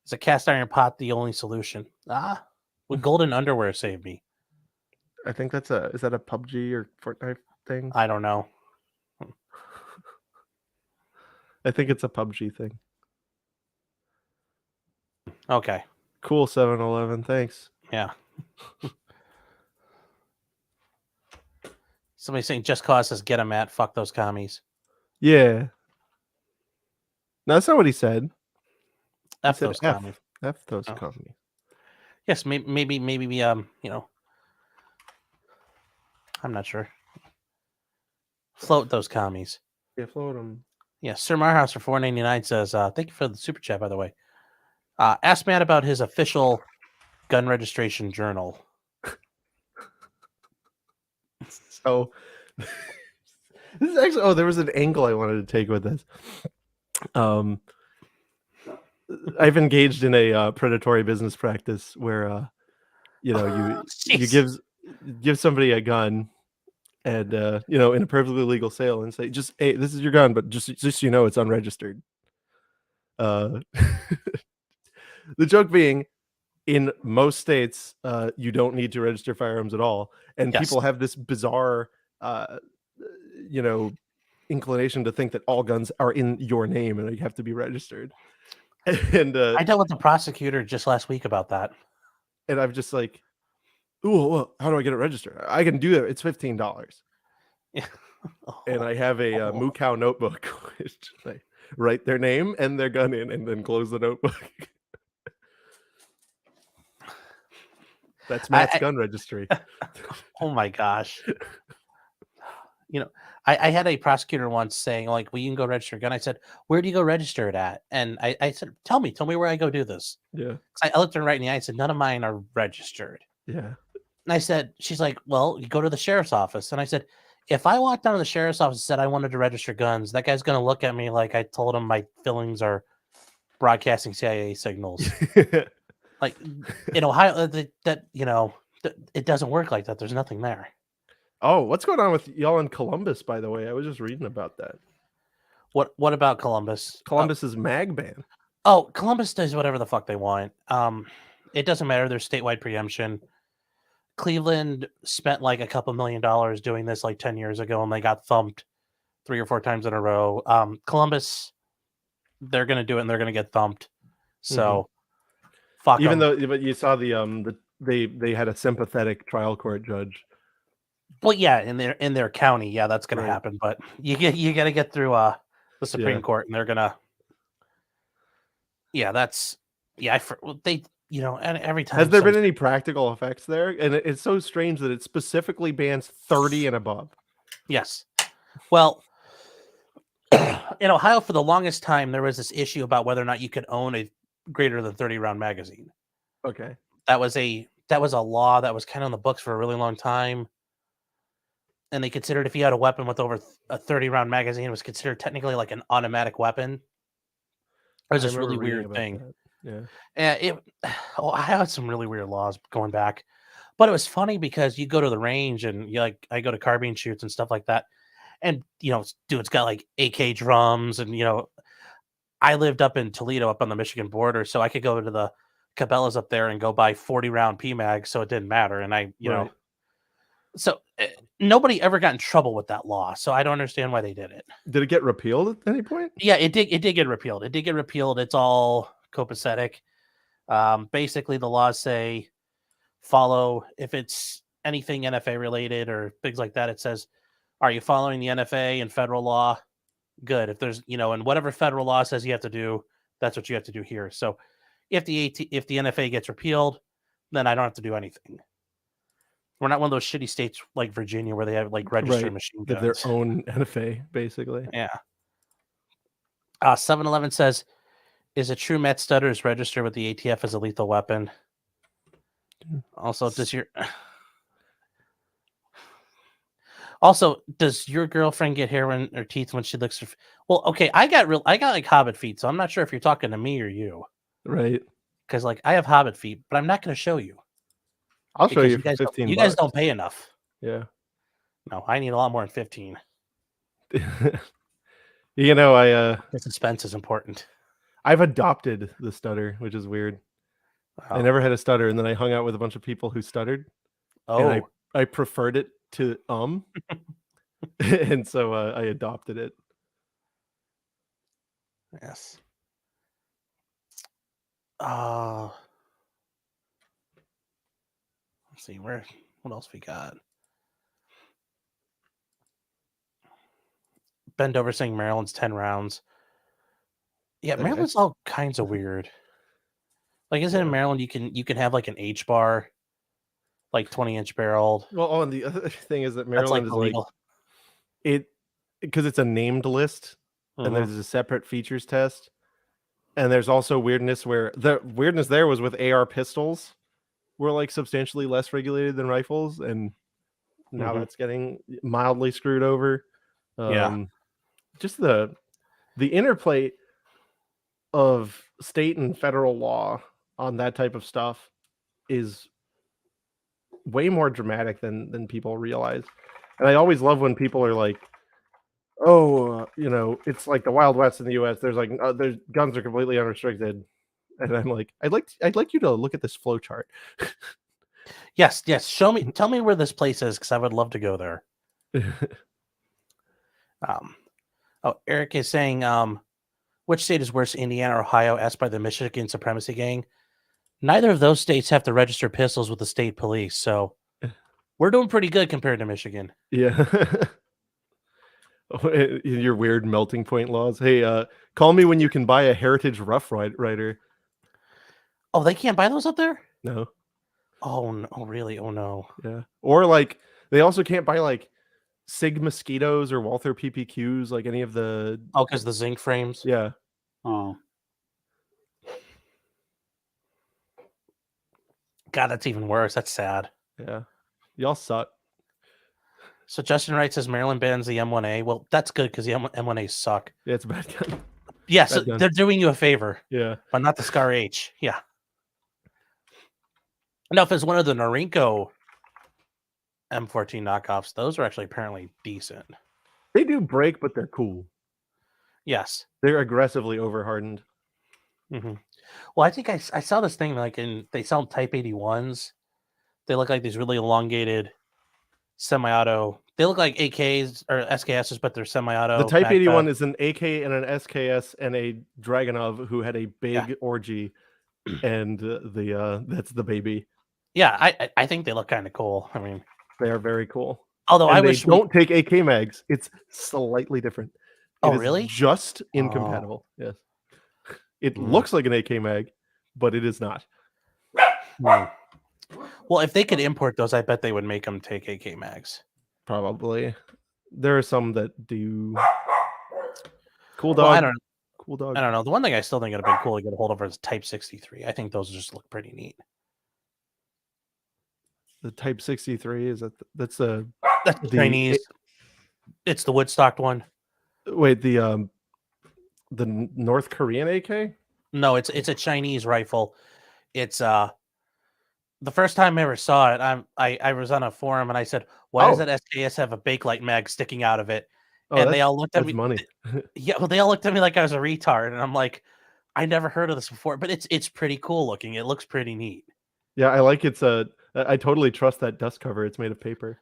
Is a cast iron pot the only solution? Would golden underwear save me? I think is that a PUBG or Fortnite thing? I don't know. I think it's a PUBG thing. Okay. Cool 7-Eleven. Thanks. Yeah. Somebody saying Just Cause says get 'em at fuck those commies. Yeah. No, that's not what he said. He F said those commies. F those Oh. commies. Yes, maybe I'm not sure. Float those commies. Yeah, float them. Yeah, Sir Marhouse for $4.99 says, thank you for the super chat, by the way. Ask Matt about his official gun registration journal. So this is actually there was an angle I wanted to take with this. I've engaged in a predatory business practice where you give somebody a gun and in a perfectly legal sale and say, just, hey, this is your gun, but just so you know, it's unregistered. The joke being, in most states, you don't need to register firearms at all, and Yes. people have this bizarre inclination to think that all guns are in your name and you have to be registered. And I dealt with the prosecutor just last week about that. And I'm just like, ooh, well, how do I get it registered? I can do that. It's $15. Yeah. And I have a Moo Cow notebook, which I write their name and their gun in, and then close the notebook. That's Matt's gun registry. Oh my gosh. I had a prosecutor once saying, like, well, you can go register a gun. I said, where do you go register it at? And I said, tell me where I go do this. Yeah. I looked her right in the eye and said, none of mine are registered. Yeah. And I said, she's like, well, you go to the sheriff's office. And I said, if I walked down to the sheriff's office and said I wanted to register guns, that guy's going to look at me like I told him my fillings are broadcasting CIA signals. Like in Ohio, it doesn't work like that. There's nothing there. Oh, what's going on with y'all in Columbus, by the way? I was just reading about that. What about Columbus? Columbus is mag ban. Oh, Columbus does whatever the fuck they want. It doesn't matter. There's statewide preemption. Cleveland spent like a couple $1 million doing this like 10 years ago, and they got thumped 3 or 4 times in a row. Columbus, they're going to do it, and they're going to get thumped. So, fuck Even 'em. though, but you saw they had a sympathetic trial court judge. Well, yeah, in their county, yeah, that's going to happen. But you got to get through the Supreme Court, and they're gonna. Yeah, that's and every time. Has there been any practical effects there? And it's so strange that it specifically bans 30 and above. Yes. Well, in Ohio, for the longest time, there was this issue about whether or not you could own a greater than 30 round magazine. Okay. That was a law that was kind of on the books for a really long time. And they considered if you had a weapon with over a 30 round magazine, it was considered technically like an automatic weapon. It was this really weird thing. That. Yeah. I had some really weird laws going back, but it was funny because you go to the range and I go to carbine shoots and stuff like that. And, dude's got like AK drums and, I lived up in Toledo, up on the Michigan border. So I could go to the Cabela's up there and go buy 40 round PMAGs. So it didn't matter. And so nobody ever got in trouble with that law. So I don't understand why they did it. Did it get repealed at any point? Yeah, it did get repealed. It did get repealed. It's all copacetic. Basically the laws say follow, if it's anything NFA related or things like that, it says, are you following the NFA and federal law? Good. If there's, and whatever federal law says you have to do, that's what you have to do here. So if the NFA gets repealed, then I don't have to do anything. We're not one of those shitty states like Virginia where they have like registered machine guns. Their own NFA, basically. Yeah. 7-Eleven says, is it true Matt Stutters registered with the ATF as a lethal weapon? Also, does your girlfriend get hair in her teeth when she looks for... Well, okay, I got like hobbit feet, so I'm not sure if you're talking to me or you. Right. Because like I have hobbit feet, but I'm not going to show you. I'll show you for $15. You guys don't pay enough. Yeah. No, I need a lot more than 15. The suspense is important. I've adopted the stutter, which is weird. I never had a stutter, and then I hung out with a bunch of people who stuttered. Oh, and I preferred it to and so I adopted it. Yes. Let's see what else we got. Bend over saying Maryland's 10 rounds. Yeah, Okay. Maryland's all kinds of weird. Like, isn't in Yeah. Maryland you can have like an H bar, like 20-inch barreled. Well, and the other thing is that That's like Maryland is like illegal. it because it's a named list, and Mhm. there's a separate features test, and there's also weirdness where the weirdness there was with AR pistols were like substantially less regulated than rifles, and now Mhm. that's getting mildly screwed over. Yeah. Just the interplay of state and federal law on that type of stuff is way more dramatic than people realize. And I always love when people are like, "Oh, it's like the Wild West in the U.S. There's like there's guns are completely unrestricted," and I'm like, I'd like you to look at this flow chart." Yes. Tell me where this place is, because I would love to go there. Eric is saying, which state is worse, Indiana or Ohio, asked by the Michigan supremacy gang? Neither of those states have to register pistols with the state police, so we're doing pretty good compared to Michigan. Yeah. Your weird melting point laws. Hey, call me when you can buy a Heritage Rough Rider. Oh, they can't buy those up there? No. Oh, no, really? Oh, no. Yeah. Or like they also can't buy like Sig Mosquitoes or Walther PPQs, like any of the. Oh, because the zinc frames? Yeah. Oh. God, that's even worse. That's sad. Yeah. Y'all suck. So Justin Wright says Maryland bans the M1A. Well, that's good because the M1A suck. Yeah, it's a bad gun. Yeah, so Bad gun. they're doing you a favor, Yeah. but not the Scar H. Yeah. Now, if it's one of the Norinco M14 knockoffs, those are actually apparently decent. They do break, but they're cool. Yes. They're aggressively overhardened. Mm-hmm. Well, I think I saw this thing like they sell Type 81s. They look like these really elongated semi-auto. They look like AKs or SKSs, but they're semi-auto. The Type 81 is an AK and an SKS and a Dragunov who had a big orgy, and that's the baby. Yeah, I think they look kind of cool. I mean, they are very cool. Although and I they wish don't take AK mags. It's slightly different. Oh, It is really? just incompatible. Yes. It looks like an AK mag, but it is not. Well, if they could import those, I bet they would make them take AK mags. Probably. There are some that do. Cool dog. Well, I don't. Cool dog. I don't know. The one thing I still think it'd be cool to get a hold of is Type 63. I think those just look pretty neat. The Type 63 is that's the Chinese. It's the Woodstock one. Wait, the North Korean AK? No, it's a Chinese rifle. It's the first time I ever saw it, I was on a forum and I said, "Why does that SKS have a Bakelite mag sticking out of it?" And they all looked at me. Money. Yeah, well, they all looked at me like I was a retard, and I'm like, I never heard of this before, but it's pretty cool looking. It looks pretty neat. Yeah, I like I totally trust that dust cover. It's made of paper.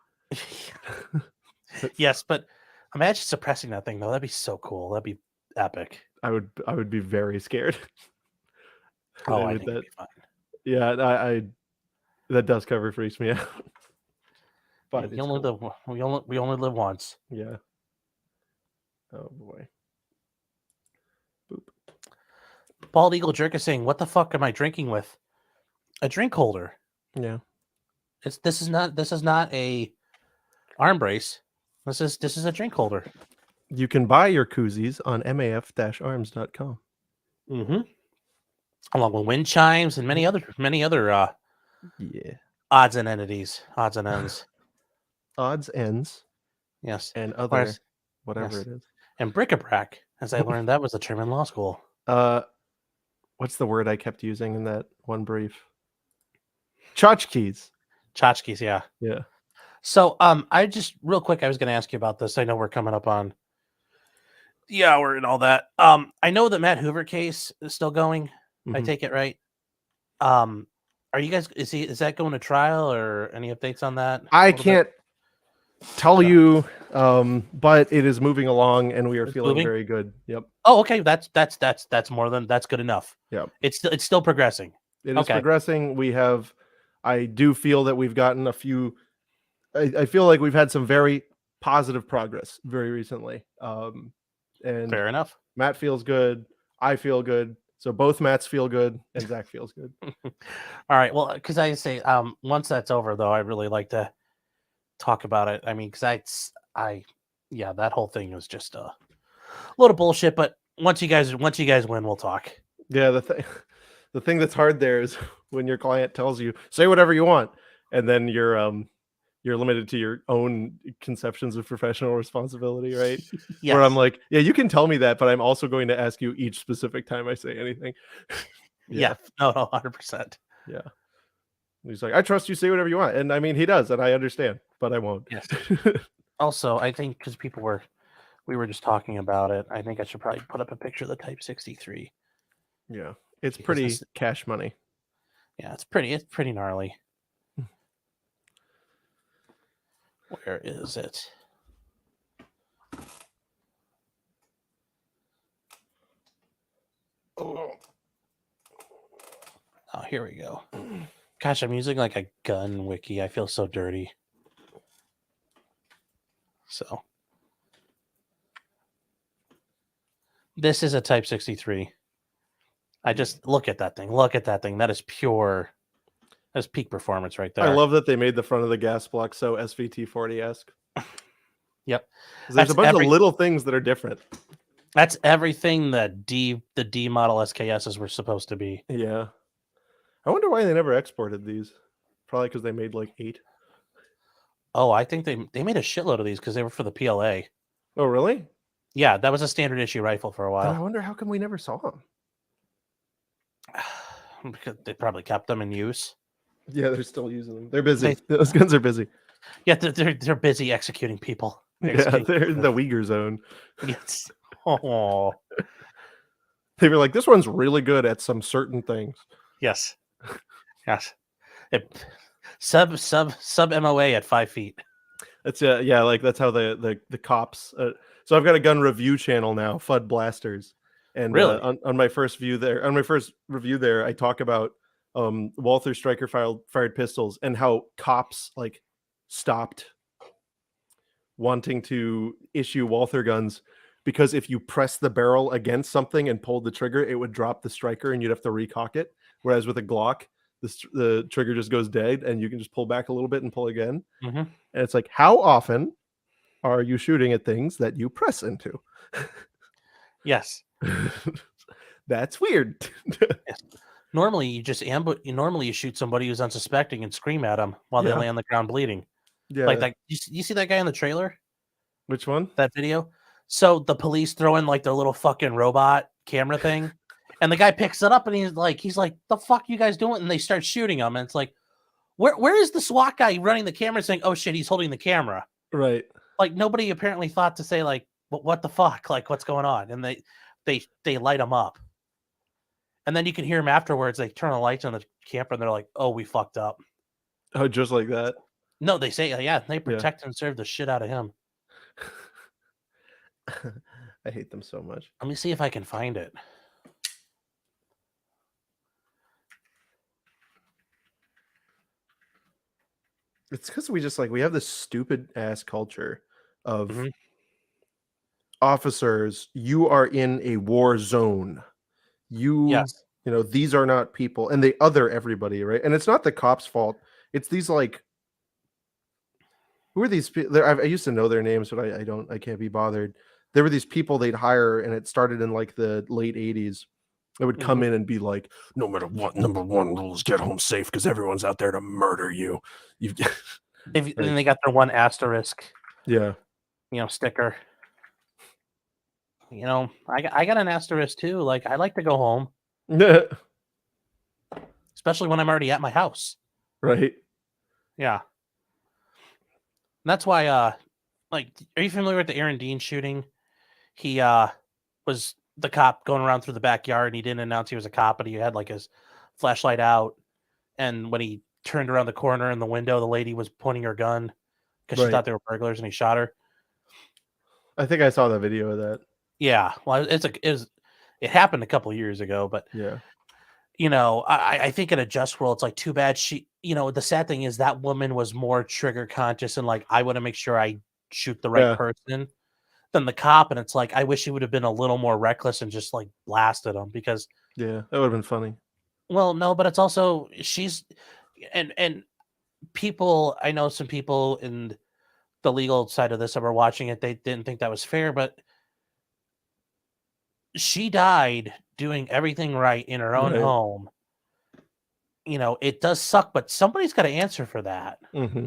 Yes, but imagine suppressing that thing though. That'd be so cool. That'd be epic. I would be very scared. Oh, I think it'd be fine. Yeah, that dust cover freaks me out. But we only live once. Yeah. Oh boy. Boop. Bald Eagle Jerk is saying, "What the fuck am I drinking with? A drink holder." Yeah. This is not a arm brace. This is a drink holder. You can buy your koozies on maf-arms.com. Mm-hmm. Along with wind chimes and many other odds and ends. Odds ends. Yes. And other whatever yes. it is. And bric-a-brac, as I learned that was a term in law school. What's the word I kept using in that one brief? Tchotchkes. Tchotchkes, yeah. Yeah. So I just real quick I was gonna ask you about this. I know we're coming up on the hour and all that. I know that Matt Hoover case is still going. I take it right. Are you guys is that going to trial or any updates on that? I can't tell you, but it is moving along, and we are It's feeling moving? very good. Yep. Oh, okay. That's good enough. Yep. It's still progressing. It is Okay. progressing. I do feel that we've gotten a few. I feel like we've had some very positive progress very recently. And Fair enough. Matt feels good. I feel good. So both Matts feel good, and Zach feels good. All right. Well, because I say, once that's over, though, I'd really like to talk about it. I mean, because yeah, that whole thing was just a load of bullshit. But once you guys win, we'll talk. Yeah, the thing that's hard there is when your client tells you say whatever you want, and then you're limited to your own conceptions of professional responsibility, right? Yes. Where I'm like, yeah, you can tell me that, but I'm also going to ask you each specific time I say anything. Yeah. No, 100%. Yeah. He's like, I trust you, say whatever you want. And I mean, he does, and I understand, but I won't. Yes. Also, I think because we were just talking about it, I think I should probably put up a picture of the Type 63. Yeah. It's Because pretty this- cash money. Yeah, it's pretty gnarly. Where is it? Oh, here we go. Gosh, I'm using like a gun wiki. I feel so dirty. So this is a Type 63. I just look at that thing. Look at that thing. That is pure. That's peak performance right there. I love that they made the front of the gas block so SVT 40-esque. Yep. There's a bunch of little things that are different. That's everything that the D model SKSs were supposed to be. Yeah. I wonder why they never exported these. Probably because they made like 8. Oh, I think they made a shitload of these because they were for the PLA. Oh, really? Yeah, that was a standard issue rifle for a I while. wonder how come we never saw them. Because they probably kept them in use. Yeah, they're still using them. They're busy. Those guns are busy. Yeah, they're busy executing people. Yeah, they're in the Uyghur zone. Yes. Oh, They were like, this one's really good at some certain things. yes, yes. Sub MOA at 5 feet. That's yeah, like that's how the cops. So I've got a gun review channel now, Fud Blasters, and Really? on my first review there, I talk about Walther Striker fired pistols and how cops like stopped wanting to issue Walther guns because if you press the barrel against something and pulled the trigger, it would drop the striker and you'd have to recock it. Whereas with a Glock, the trigger just goes dead and you can just pull back a little bit and pull again. Mm-hmm. And it's like, how often are you shooting at things that you press into? Yes. That's weird. Yes. Normally, you just Normally, you shoot somebody who's unsuspecting and scream at them while they lay on the ground bleeding. Yeah. Like that. You see that guy in the trailer? Which one? That video. So the police throw in like their little fucking robot camera thing, and the guy picks it up and he's like, "The fuck you guys doing?" And they start shooting him, and it's like, where is the SWAT guy running the camera saying, "Oh shit, he's holding the camera"? Right. Like nobody apparently thought to say like, "What the fuck? Like what's going on?" And they light him up, and then you can hear him afterwards. They turn the lights on the camera and they're like, "Oh, we fucked up." Oh, just like that. No, they say, yeah, they protect and serve the shit out of him. I hate them so much. Let me see if I can find it. It's because we have this stupid ass culture of Mhm. officers. You are in a war zone. Yes. These are not people, and they other everybody, right? And it's not the cops' fault. It's these like, who are these people? I used to know their names, but I can't be bothered. There were these people they'd hire, and it started in like the late 80s. They would come in and be like, no matter what, number one rule is get home safe because everyone's out there to murder you. And they got their one asterisk, Yeah. Sticker. I got an asterisk too. Like I like to go home, especially when I'm already at my house. Right. Yeah. And that's why, are you familiar with the Aaron Dean shooting? He was the cop going around through the backyard and he didn't announce he was a cop, but he had like his flashlight out. And when he turned around the corner in the window, the lady was pointing her gun because she Right. thought they were burglars and he shot her. I think I saw that video of that. Yeah, well, it happened a couple of years ago, but Yeah. you know, I think in a just world, it's like too bad she. You know, the sad thing is that woman was more trigger conscious and like I want to make sure I shoot the right Yeah. person than the cop, and it's like I wish he would have been a little more reckless and just like blasted him because. Yeah, that would have been funny. Well, no, but it's also she's and people. I know some people in the legal side of this that were watching it. They didn't think that was fair, but she died doing everything right in her own Right. home. You know, it does suck, but somebody's got to answer for that. Mm-hmm.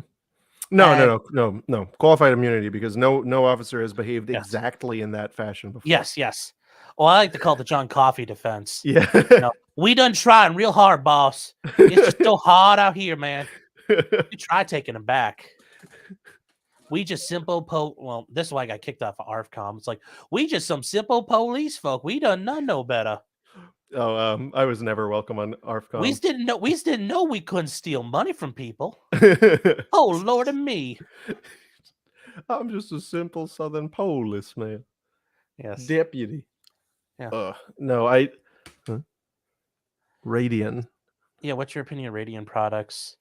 And- No. Qualified immunity because no officer has behaved Yes. exactly in that fashion before. Yes. Well, I like to call it the John Coffey defense. Yeah. You know, we done trying real hard, boss. It's just so hard out here, man. We try taking him back. We just simple well, this is why I got kicked off of ARFCOM. It's like we just some simple police folk. We done none no better. I was never welcome on ARFCOM. We just didn't know we couldn't steal money from people. Oh Lord of me. I'm just a simple Southern policeman. Yes. Deputy. Yeah. No, Radian. Yeah, what's your opinion of Radian products?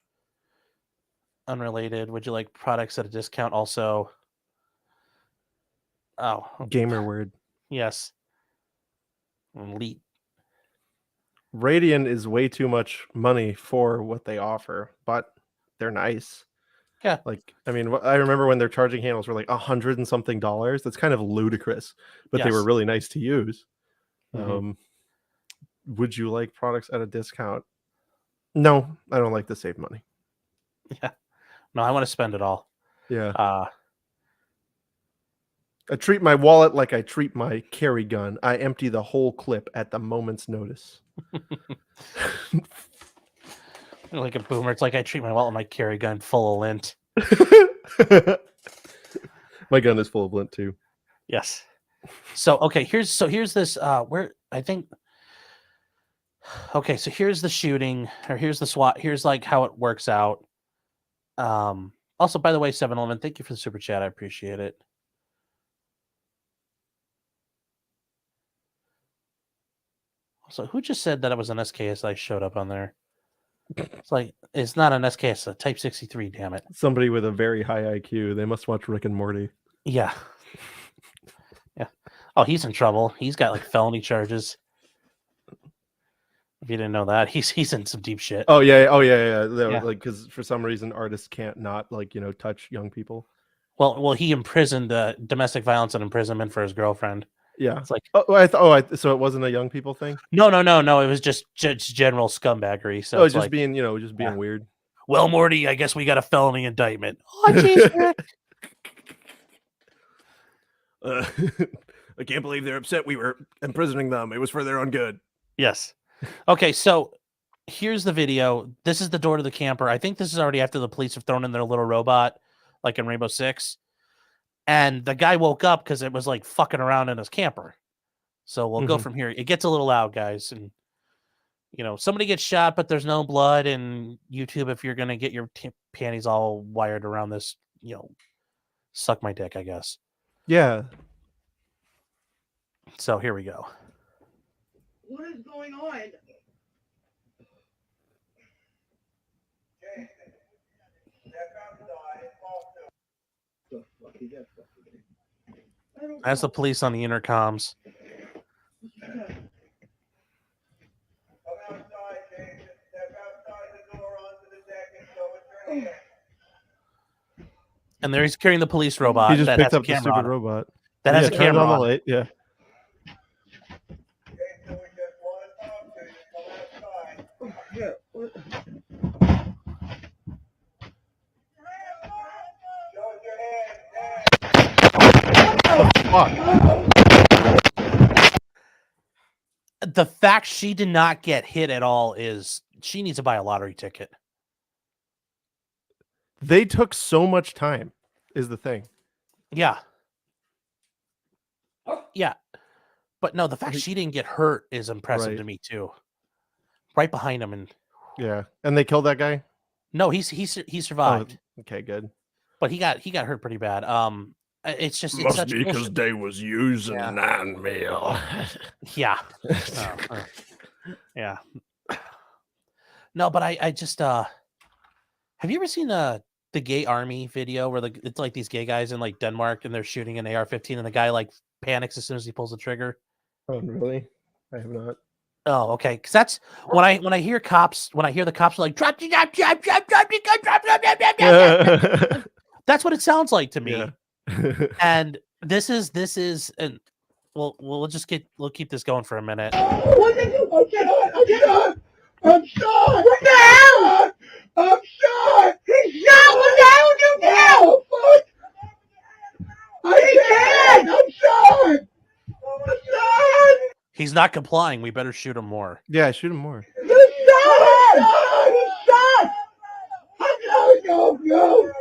Unrelated. Would you like products at a discount also? Oh, Gamer word. yes. Elite. Radian is way too much money for what they offer, but they're nice. Yeah. Like, I mean, I remember when their charging handles were like $100 and something. That's kind of ludicrous, but they were Yes. really nice to use. Mhm. Would you like products at a discount? No, I don't like to save money. No, I want to spend it all. Yeah. I treat my wallet like I treat my carry gun. I empty the whole clip at the moment's notice. Like a boomer. It's like I treat my wallet like my carry gun full of lint. My gun is full of lint too. Yes. So okay, here's this where I think okay, so here's the shooting, or here's the SWAT, here's like how it works out. Also, by the way, 7-Eleven, thank you for the super chat. I appreciate it. Also, who just said that it was an SKSI showed up on there? It's like it's not an SKS, a Type 63, damn it. Somebody with a very high IQ. They must watch Rick and Morty. Yeah. Yeah. Oh, he's in trouble. He's got like felony charges. If you didn't know that, he's in some deep shit. Oh yeah. Yeah. Like, because for some reason artists can't not touch young people. Well, he imprisoned domestic violence and imprisonment for his girlfriend. Yeah. It's like so it wasn't a young people thing. no. It was just general scumbaggery. So it's just like, being being weird. Well, Morty, I guess we got a felony indictment. Oh, jeez, Rick. I can't believe they're upset we were imprisoning them. It was for their own good. Yes. Okay, so here's the video. This is the door to the camper. I think this is already after the police have thrown in their little robot, like in Rainbow Six. And the guy woke up because it was like fucking around in his camper. So we'll go from here. It gets a little loud, guys. And, somebody gets shot, but there's no blood. And YouTube, if you're going to get your panties all wired around this, suck my dick, I guess. Yeah. So here we go. What is going on? That's the police on the intercoms. And there he's carrying the police robot. He just that picked has a up the camera stupid on it. robot. That has a turned camera on the on it. light. Yeah. The fact she did not get hit at all is she needs to buy a lottery ticket. They took so much time, is the thing. Yeah. Yeah. But no, the fact she didn't get hurt is impressive Right. to me too. Right behind him, and Yeah. And they killed that guy? no, he survived. Oh, okay, good. but he got hurt pretty bad. It's just it's such bullshit. they was using Yeah. 9mm. Yeah. Yeah. No, but I just have you ever seen the gay army video where it's like these gay guys in like Denmark and they're shooting an AR-15 and the guy like panics as soon as he pulls the trigger? Oh, really? I have not. Oh, okay. Because that's when I hear the cops are like drop the gun, drop the gun, drop. That's what it sounds like to me. Yeah. And this is and we'll keep this going for a minute. What did you? Oh, get on! I'm shot! What the hell? I'm shot! He's shot! What the hell did you do? I'm shot! I'm shot! He's not complying. We better shoot him more. Yeah, shoot him more. He's shot! He's shot! No! No!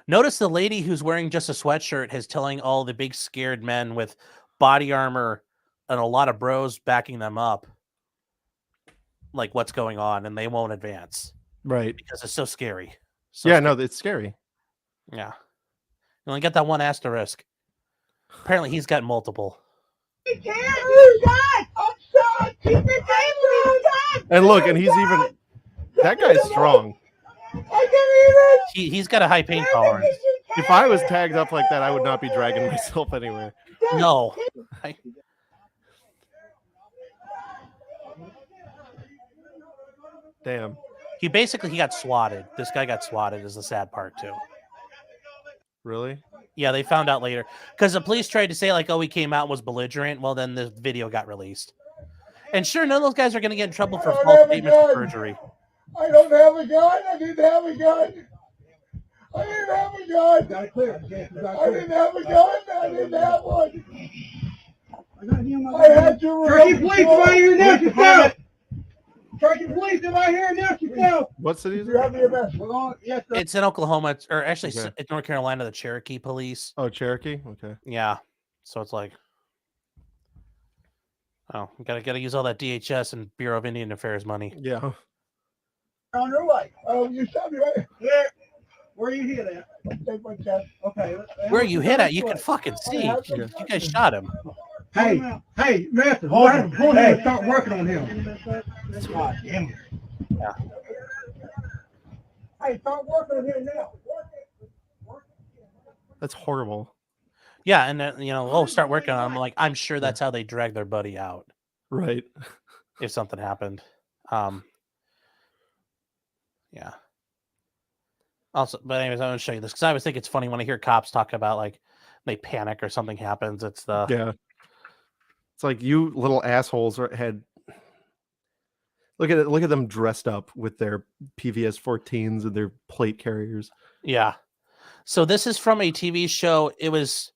Notice the lady who's wearing just a sweatshirt is telling all the big scared men with body armor and a lot of bros backing them up, like what's going on, and they won't advance Right. because it's so scary. Yeah, no, it's scary. Yeah. You only got that one asterisk. Apparently he's got multiple. He can't! I'm shot! Keep the table! And look, and he's even that guy's strong. He's got a high pain tolerance. If I was tagged up like that, I would not be dragging myself anywhere. No. Damn. He got swatted. This guy got swatted is the sad part too. Really? Yeah, they found out later. Because the police tried to say, like, oh, he came out and was belligerent. Well, then the video got released. And sure, none of those guys are going to get in trouble for false statements of perjury. I don't have a gun. I didn't have a gun. I didn't have a gun. I didn't have a gun. I didn't have one. I had to Turkey police, am I here now? Yourself. Turkey police, am I here now? Yourself. What city is You it? have your best. Yes, sir. It's in Oklahoma, or actually Okay. it's North Carolina, the Cherokee police. Oh, Cherokee? Okay. Yeah. So it's like, oh, gotta use all that DHS and Bureau of Indian Affairs money. Yeah. On your way. Oh, you shot me right there. Where you hit at? Take my chest. Okay. Where you hit at, you can fucking see. You guys shot him. Hey, master, hey, start working on him. God damn it. Yeah. Hey, start working on him now. That's horrible. Yeah, and then, start working on him. Like, I'm sure that's how they drag their buddy out Right. if something happened. Yeah. Also, but anyways, I'm gonna show you this because I always think it's funny when I hear cops talk about like they panic or something happens. It's the Yeah. It's like you little assholes had. Look at it. Look at them dressed up with their PVS 14s and their plate carriers. Yeah. So this is from a TV show. It was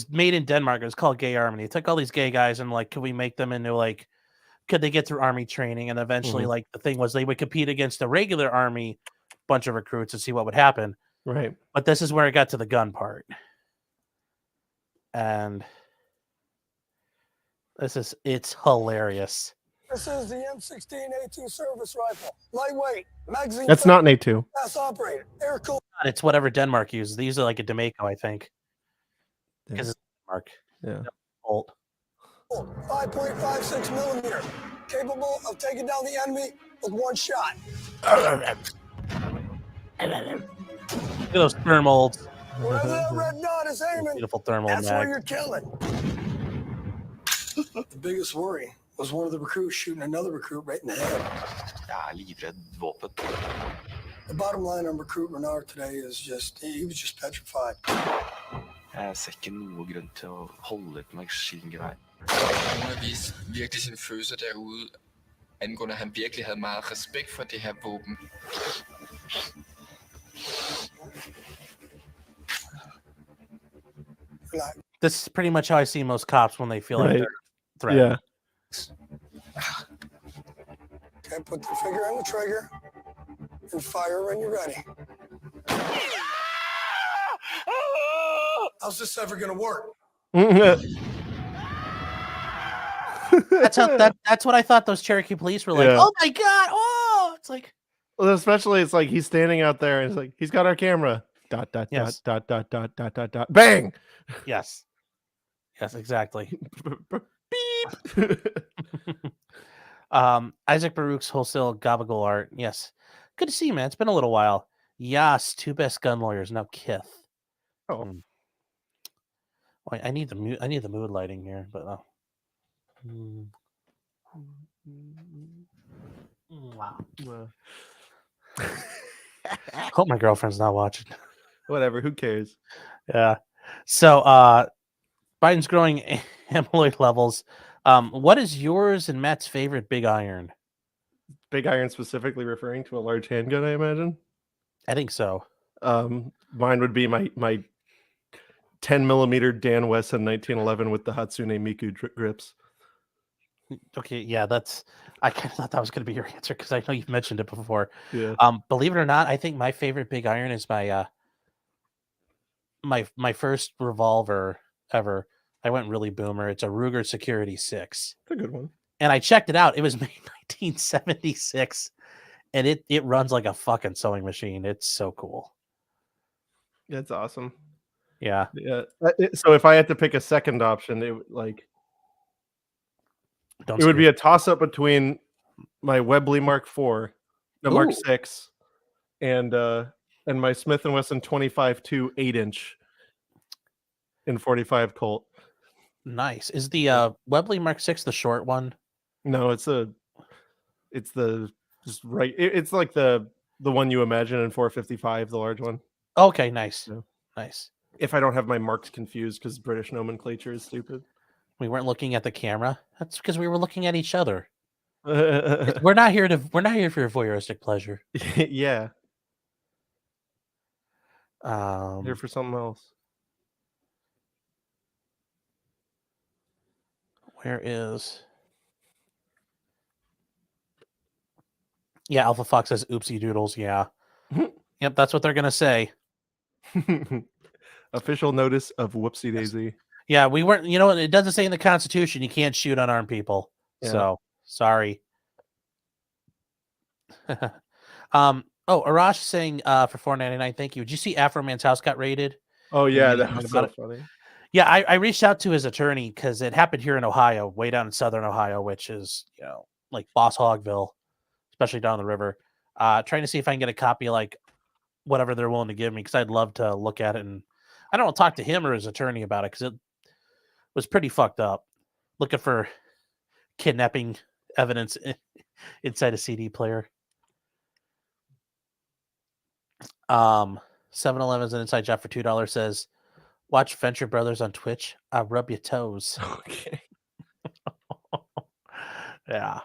made in Denmark. It was called Gay Army. It took all these gay guys and like, could we make them into like, could they get through army training? And eventually, like the thing was they would compete against a regular army bunch of recruits and see what would happen. Right. But this is where it got to the gun part. And it's hilarious. This is the M16A2 service rifle. Lightweight, magazine. That's not an A2. Fast operated, air cooled. It's whatever Denmark uses. They use it like a Demaco, I think. Because it's Denmark. Yeah. Bolt. 5.56 millimeter. Capable of taking down the enemy with one shot. Look at those thermals. Wherever that red dot is aiming, Beautiful thermal that's where mag. you're killing. The biggest worry was one of the recruits shooting another recruit right in the head. The bottom line on recruit Renard today is he was just petrified. Jeg ser ikke noe grunn til å holde et maskingevær. Han har vist virkelig sine følelser derude, angående at han virkelig havde meget respekt for det her våben. This is pretty much how I see most cops when they feel like Right. they're threatened. Yeah. Okay, put the finger on the trigger and fire when you're ready. How's this ever gonna work? That's what I thought those Cherokee police were like. Yeah. Oh my god! Oh, it's like Well, especially it's like he's standing out there and it's like he's got our camera. Dot dot Yes. dot dot dot dot dot dot. Bang. Yes. Yes, exactly. Beep. Isaac Baruch's wholesale gabagool art. Yes. Good to see you, man. It's been a little while. Yes, two best gun lawyers. Now Kith. Oh. Wait, I need the mood lighting here, but wow. Hope my girlfriend's not watching. Whatever. Who cares? Yeah. So Biden's growing amyloid levels. What is yours and Matt's favorite big iron? Big iron specifically referring to a large handgun, I imagine. I think so. Mine would be my 10 millimeter Dan Wesson 1911 with the Hatsune Miku grips. Okay, yeah, I kind of thought that was going to be your answer because I know you've mentioned it before. Yeah. Believe it or not, I think my favorite big iron is my my first revolver ever. I went really boomer. It's a Ruger Security 6. It's a good one. And I checked it out. It was made in 1976, and it runs like a fucking sewing machine. It's so cool. That's awesome. Yeah. Yeah. So if I had to pick a second option, it would be a toss up between my Webley Mark IV, the Mark Ooh. 6, and my Smith & Wesson 25-2 8-inch in 45 Colt. Nice. Is the Webley Mark 6 the short one? No, it's like the one you imagine in 455, the large one. Okay, nice. Yeah. Nice. If I don't have my marks confused because British nomenclature is stupid. We weren't looking at the camera. That's because we were looking at each other. Yeah. We're not here for your voyeuristic pleasure. Here Um, for something else. where is? Yeah, Alpha Fox says oopsie doodles. Yeah. Yep, that's what they're gonna say. Official notice of whoopsie daisy. Yeah, we weren't. You know, it doesn't say in the Constitution you can't shoot unarmed people. Yeah. So sorry. Oh, Arash saying for $4.99. Thank you. Did you see Afro Man's house got raided? Oh yeah, you that know was about so funny. Yeah, I reached out to his attorney because it happened here in Ohio, way down in southern Ohio, which is, you know, like Boss Hogville, especially down the river. Trying to see if I can get a copy of like whatever they're willing to give me because I'd love to look at it. And I don't want to talk to him or his attorney about it because it was pretty fucked up. Looking for kidnapping evidence inside a CD player. 7-Eleven's an inside job for $2 says, watch Venture Brothers on Twitch. I rub your toes. Okay. Yeah.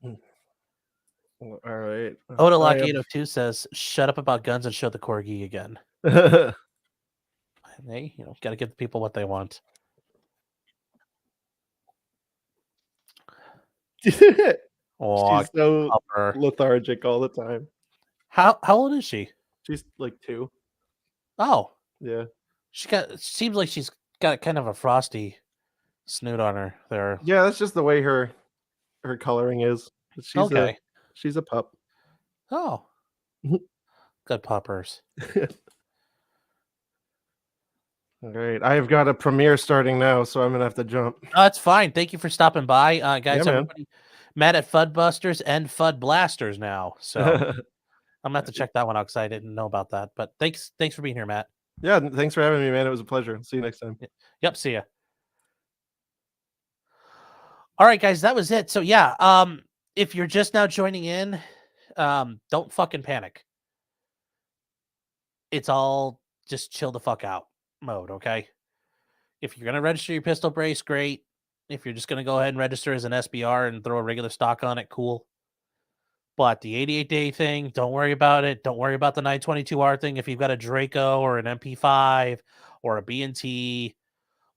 All right. Odalock 802 says, shut up about guns and show the corgi again. Hey, you know, got to give the people what they want. Oh, She's so Upper. lethargic all the time. How old is she? She's like 2. Oh, Yeah. seems like she's got kind of a frosty snoot on her there. Yeah, that's just the way her coloring is. She's a pup. Oh, good puppers. All right, I've got a premiere starting now, so I'm gonna have to jump. Oh, that's fine. Thank you for stopping by, guys. Yeah, man. Everybody, Matt at Fudbusters and Fud Blasters now. So I'm gonna have to check that one out because I didn't know about that. But thanks for being here, Matt. Yeah, thanks for having me, man. It was a pleasure. See you next time. Yep, see ya. All right, guys, that was it. So yeah, if you're just now joining in, don't fucking panic. It's all just chill the fuck out mode, okay? If you're gonna register your pistol brace, great. If you're just gonna go ahead and register as an SBR and throw a regular stock on it, cool. But the 88-day thing, don't worry about it. Don't worry about the 922R thing. If you've got a Draco or an MP5 or a B&T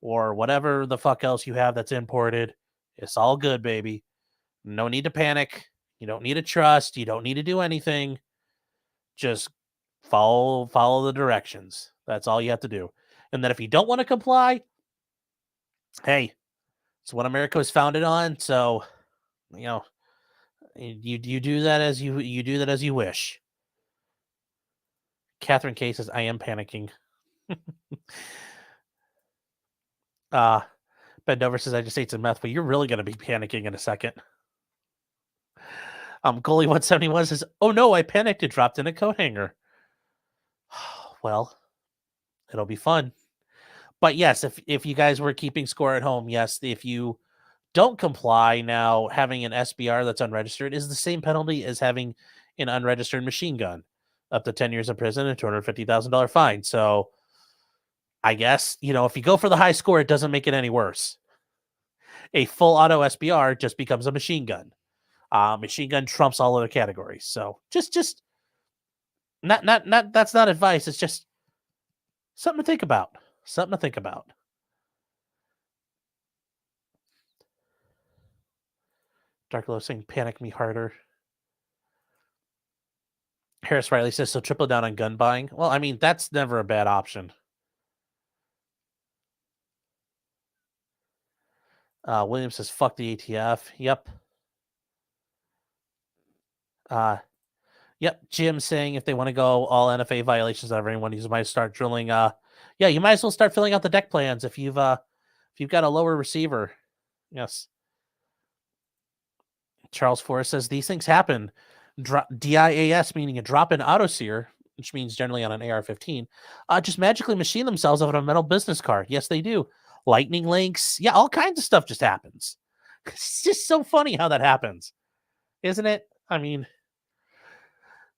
or whatever the fuck else you have that's imported, it's all good, baby. No need to panic. You don't need to trust. You don't need to do anything. Just follow the directions. That's all you have to do. And then if you don't want to comply, hey, it's what America was founded on. So, you know, You do that as you do that as you wish. Catherine K says, I am panicking. Ben Dover says, I just ate some meth, but you're really going to be panicking in a second. Goalie 171 says, oh no, I panicked and dropped in a coat hanger. Well, it'll be fun. But yes, if you guys were keeping score at home, yes, if you don't comply, now having an SBR that's unregistered is the same penalty as having an unregistered machine gun, up to 10 years in prison and $250,000 fine. So I guess, if you go for the high score, it doesn't make it any worse. A full auto SBR just becomes a machine gun. Machine gun trumps all other categories. So just not that's not advice. It's just something to think about. Something to think about. Darklow saying, panic me harder. Harris Riley says, so triple down on gun buying. Well, I mean, that's never a bad option. William says, fuck the ATF. Yep. Yep. Jim saying if they want to go all NFA violations on everyone, you might start drilling. Yeah, you might as well start filling out the deck plans if you've got a lower receiver. Yes. Charles Forrest says these things happen. DIAS, meaning a drop-in autoseer, which means generally on an AR-15, just magically machine themselves out of a metal business card. Yes, they do. Lightning links. Yeah, all kinds of stuff just happens. It's just so funny how that happens, isn't it? I mean,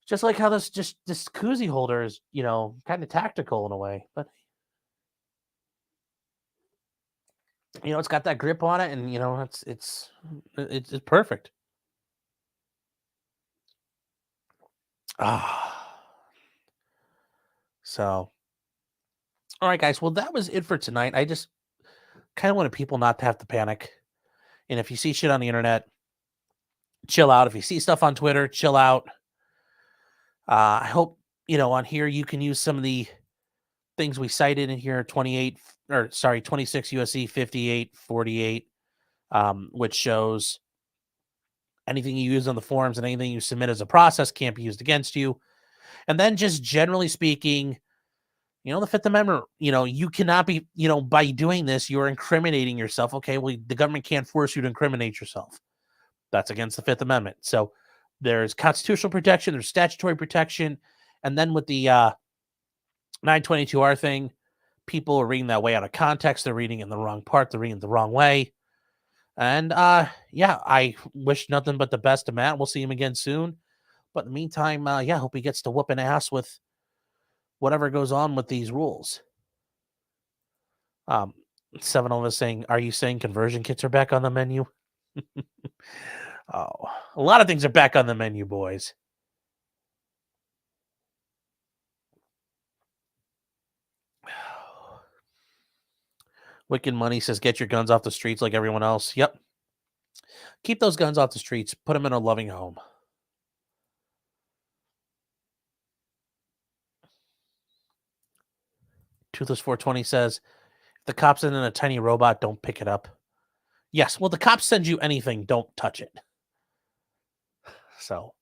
just like how this koozie holder is, kind of tactical in a way, but it's got that grip on it, and it's perfect. So, all right, guys. Well, that was it for tonight. I just kind of wanted people not to have to panic. And if you see shit on the internet, chill out. If you see stuff on Twitter, chill out. I hope, on here you can use some of the things we cited in here, 26 USC 5848, which shows anything you use on the forums and anything you submit as a process can't be used against you. And then just generally speaking, the Fifth Amendment, you cannot be, by doing this, you're incriminating yourself. Okay, well, the government can't force you to incriminate yourself. That's against the Fifth Amendment. So there's constitutional protection, there's statutory protection. And then with the 922R thing, people are reading that way out of context. They're reading in the wrong part. They're reading it the wrong way. And yeah, I wish nothing but the best to Matt. We'll see him again soon. But in the meantime, yeah, hope he gets to whoop an ass with whatever goes on with these rules. 7 of us saying, are you saying conversion kits are back on the menu? Oh, a lot of things are back on the menu, boys. Wicked Money says, get your guns off the streets like everyone else. Yep. Keep those guns off the streets. Put them in a loving home. Toothless 420 says, if the cops send in a tiny robot, don't pick it up. Yes, well, the cops send you anything, don't touch it. So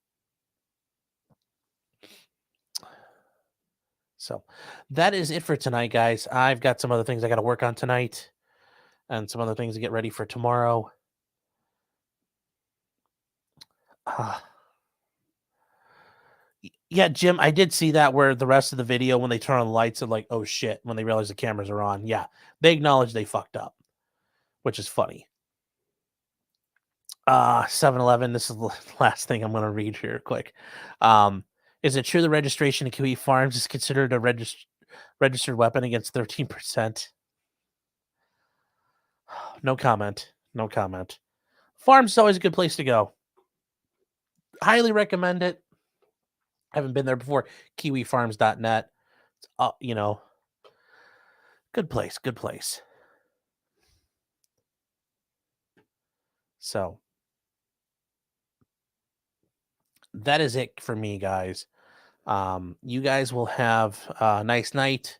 that is it for tonight, guys. I've got some other things I got to work on tonight and some other things to get ready for tomorrow. Yeah, Jim, I did see that where the rest of the video, when they turn on the lights, are like, oh shit, when they realize the cameras are on. Yeah, they acknowledge they fucked up, which is funny. 7-Eleven, this is the last thing I'm going to read here quick. Is it true the registration of QE Farms is considered a registered weapon against 13%? No comment. No comment. Farms is always a good place to go. Highly recommend it. Haven't been there before. KiwiFarms.net. Good place. Good place. So that is it for me, guys. You guys will have a nice night.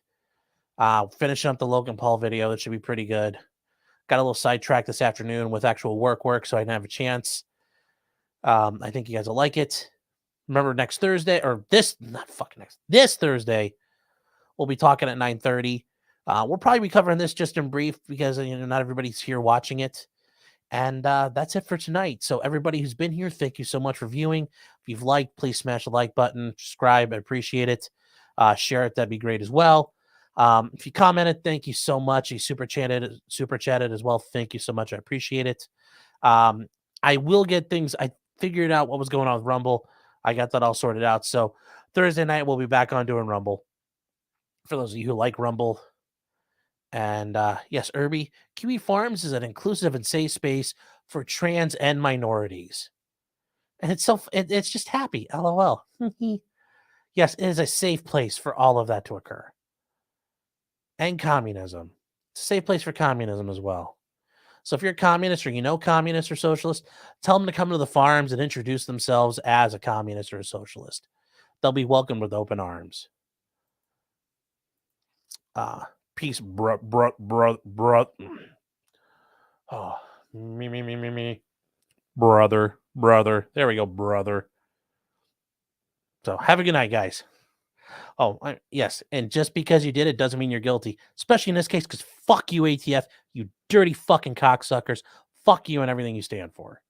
Finishing up the Logan Paul video. That should be pretty good. Got a little sidetracked this afternoon with actual work, so I didn't have a chance. I think you guys will like it. Remember next Thursday, or this Thursday, we'll be talking at 9:30. We'll probably be covering this just in brief because not everybody's here watching it. And that's it for tonight. So everybody who's been here, thank you so much for viewing. If you've liked, please smash the like button, subscribe. I appreciate it. Share it. That'd be great as well. If you commented, thank you so much. You super chatted as well. Thank you so much. I appreciate it. I will get things. I figured out what was going on with Rumble. I got that all sorted out. So Thursday night, we'll be back on doing Rumble. For those of you who like Rumble. And yes, Irby, Kiwi Farms is an inclusive and safe space for trans and minorities. And it's just happy. LOL. Yes, it is a safe place for all of that to occur. And communism. It's a safe place for communism as well. So if you're a communist or you know communists or socialists, tell them to come to the farms and introduce themselves as a communist or a socialist. They'll be welcomed with open arms. Peace, bro. Oh, me. Brother. There we go, brother. So have a good night, guys. Oh, yes. And just because you did it doesn't mean you're guilty, especially in this case, because fuck you, ATF, you dirty fucking cocksuckers. Fuck you and everything you stand for.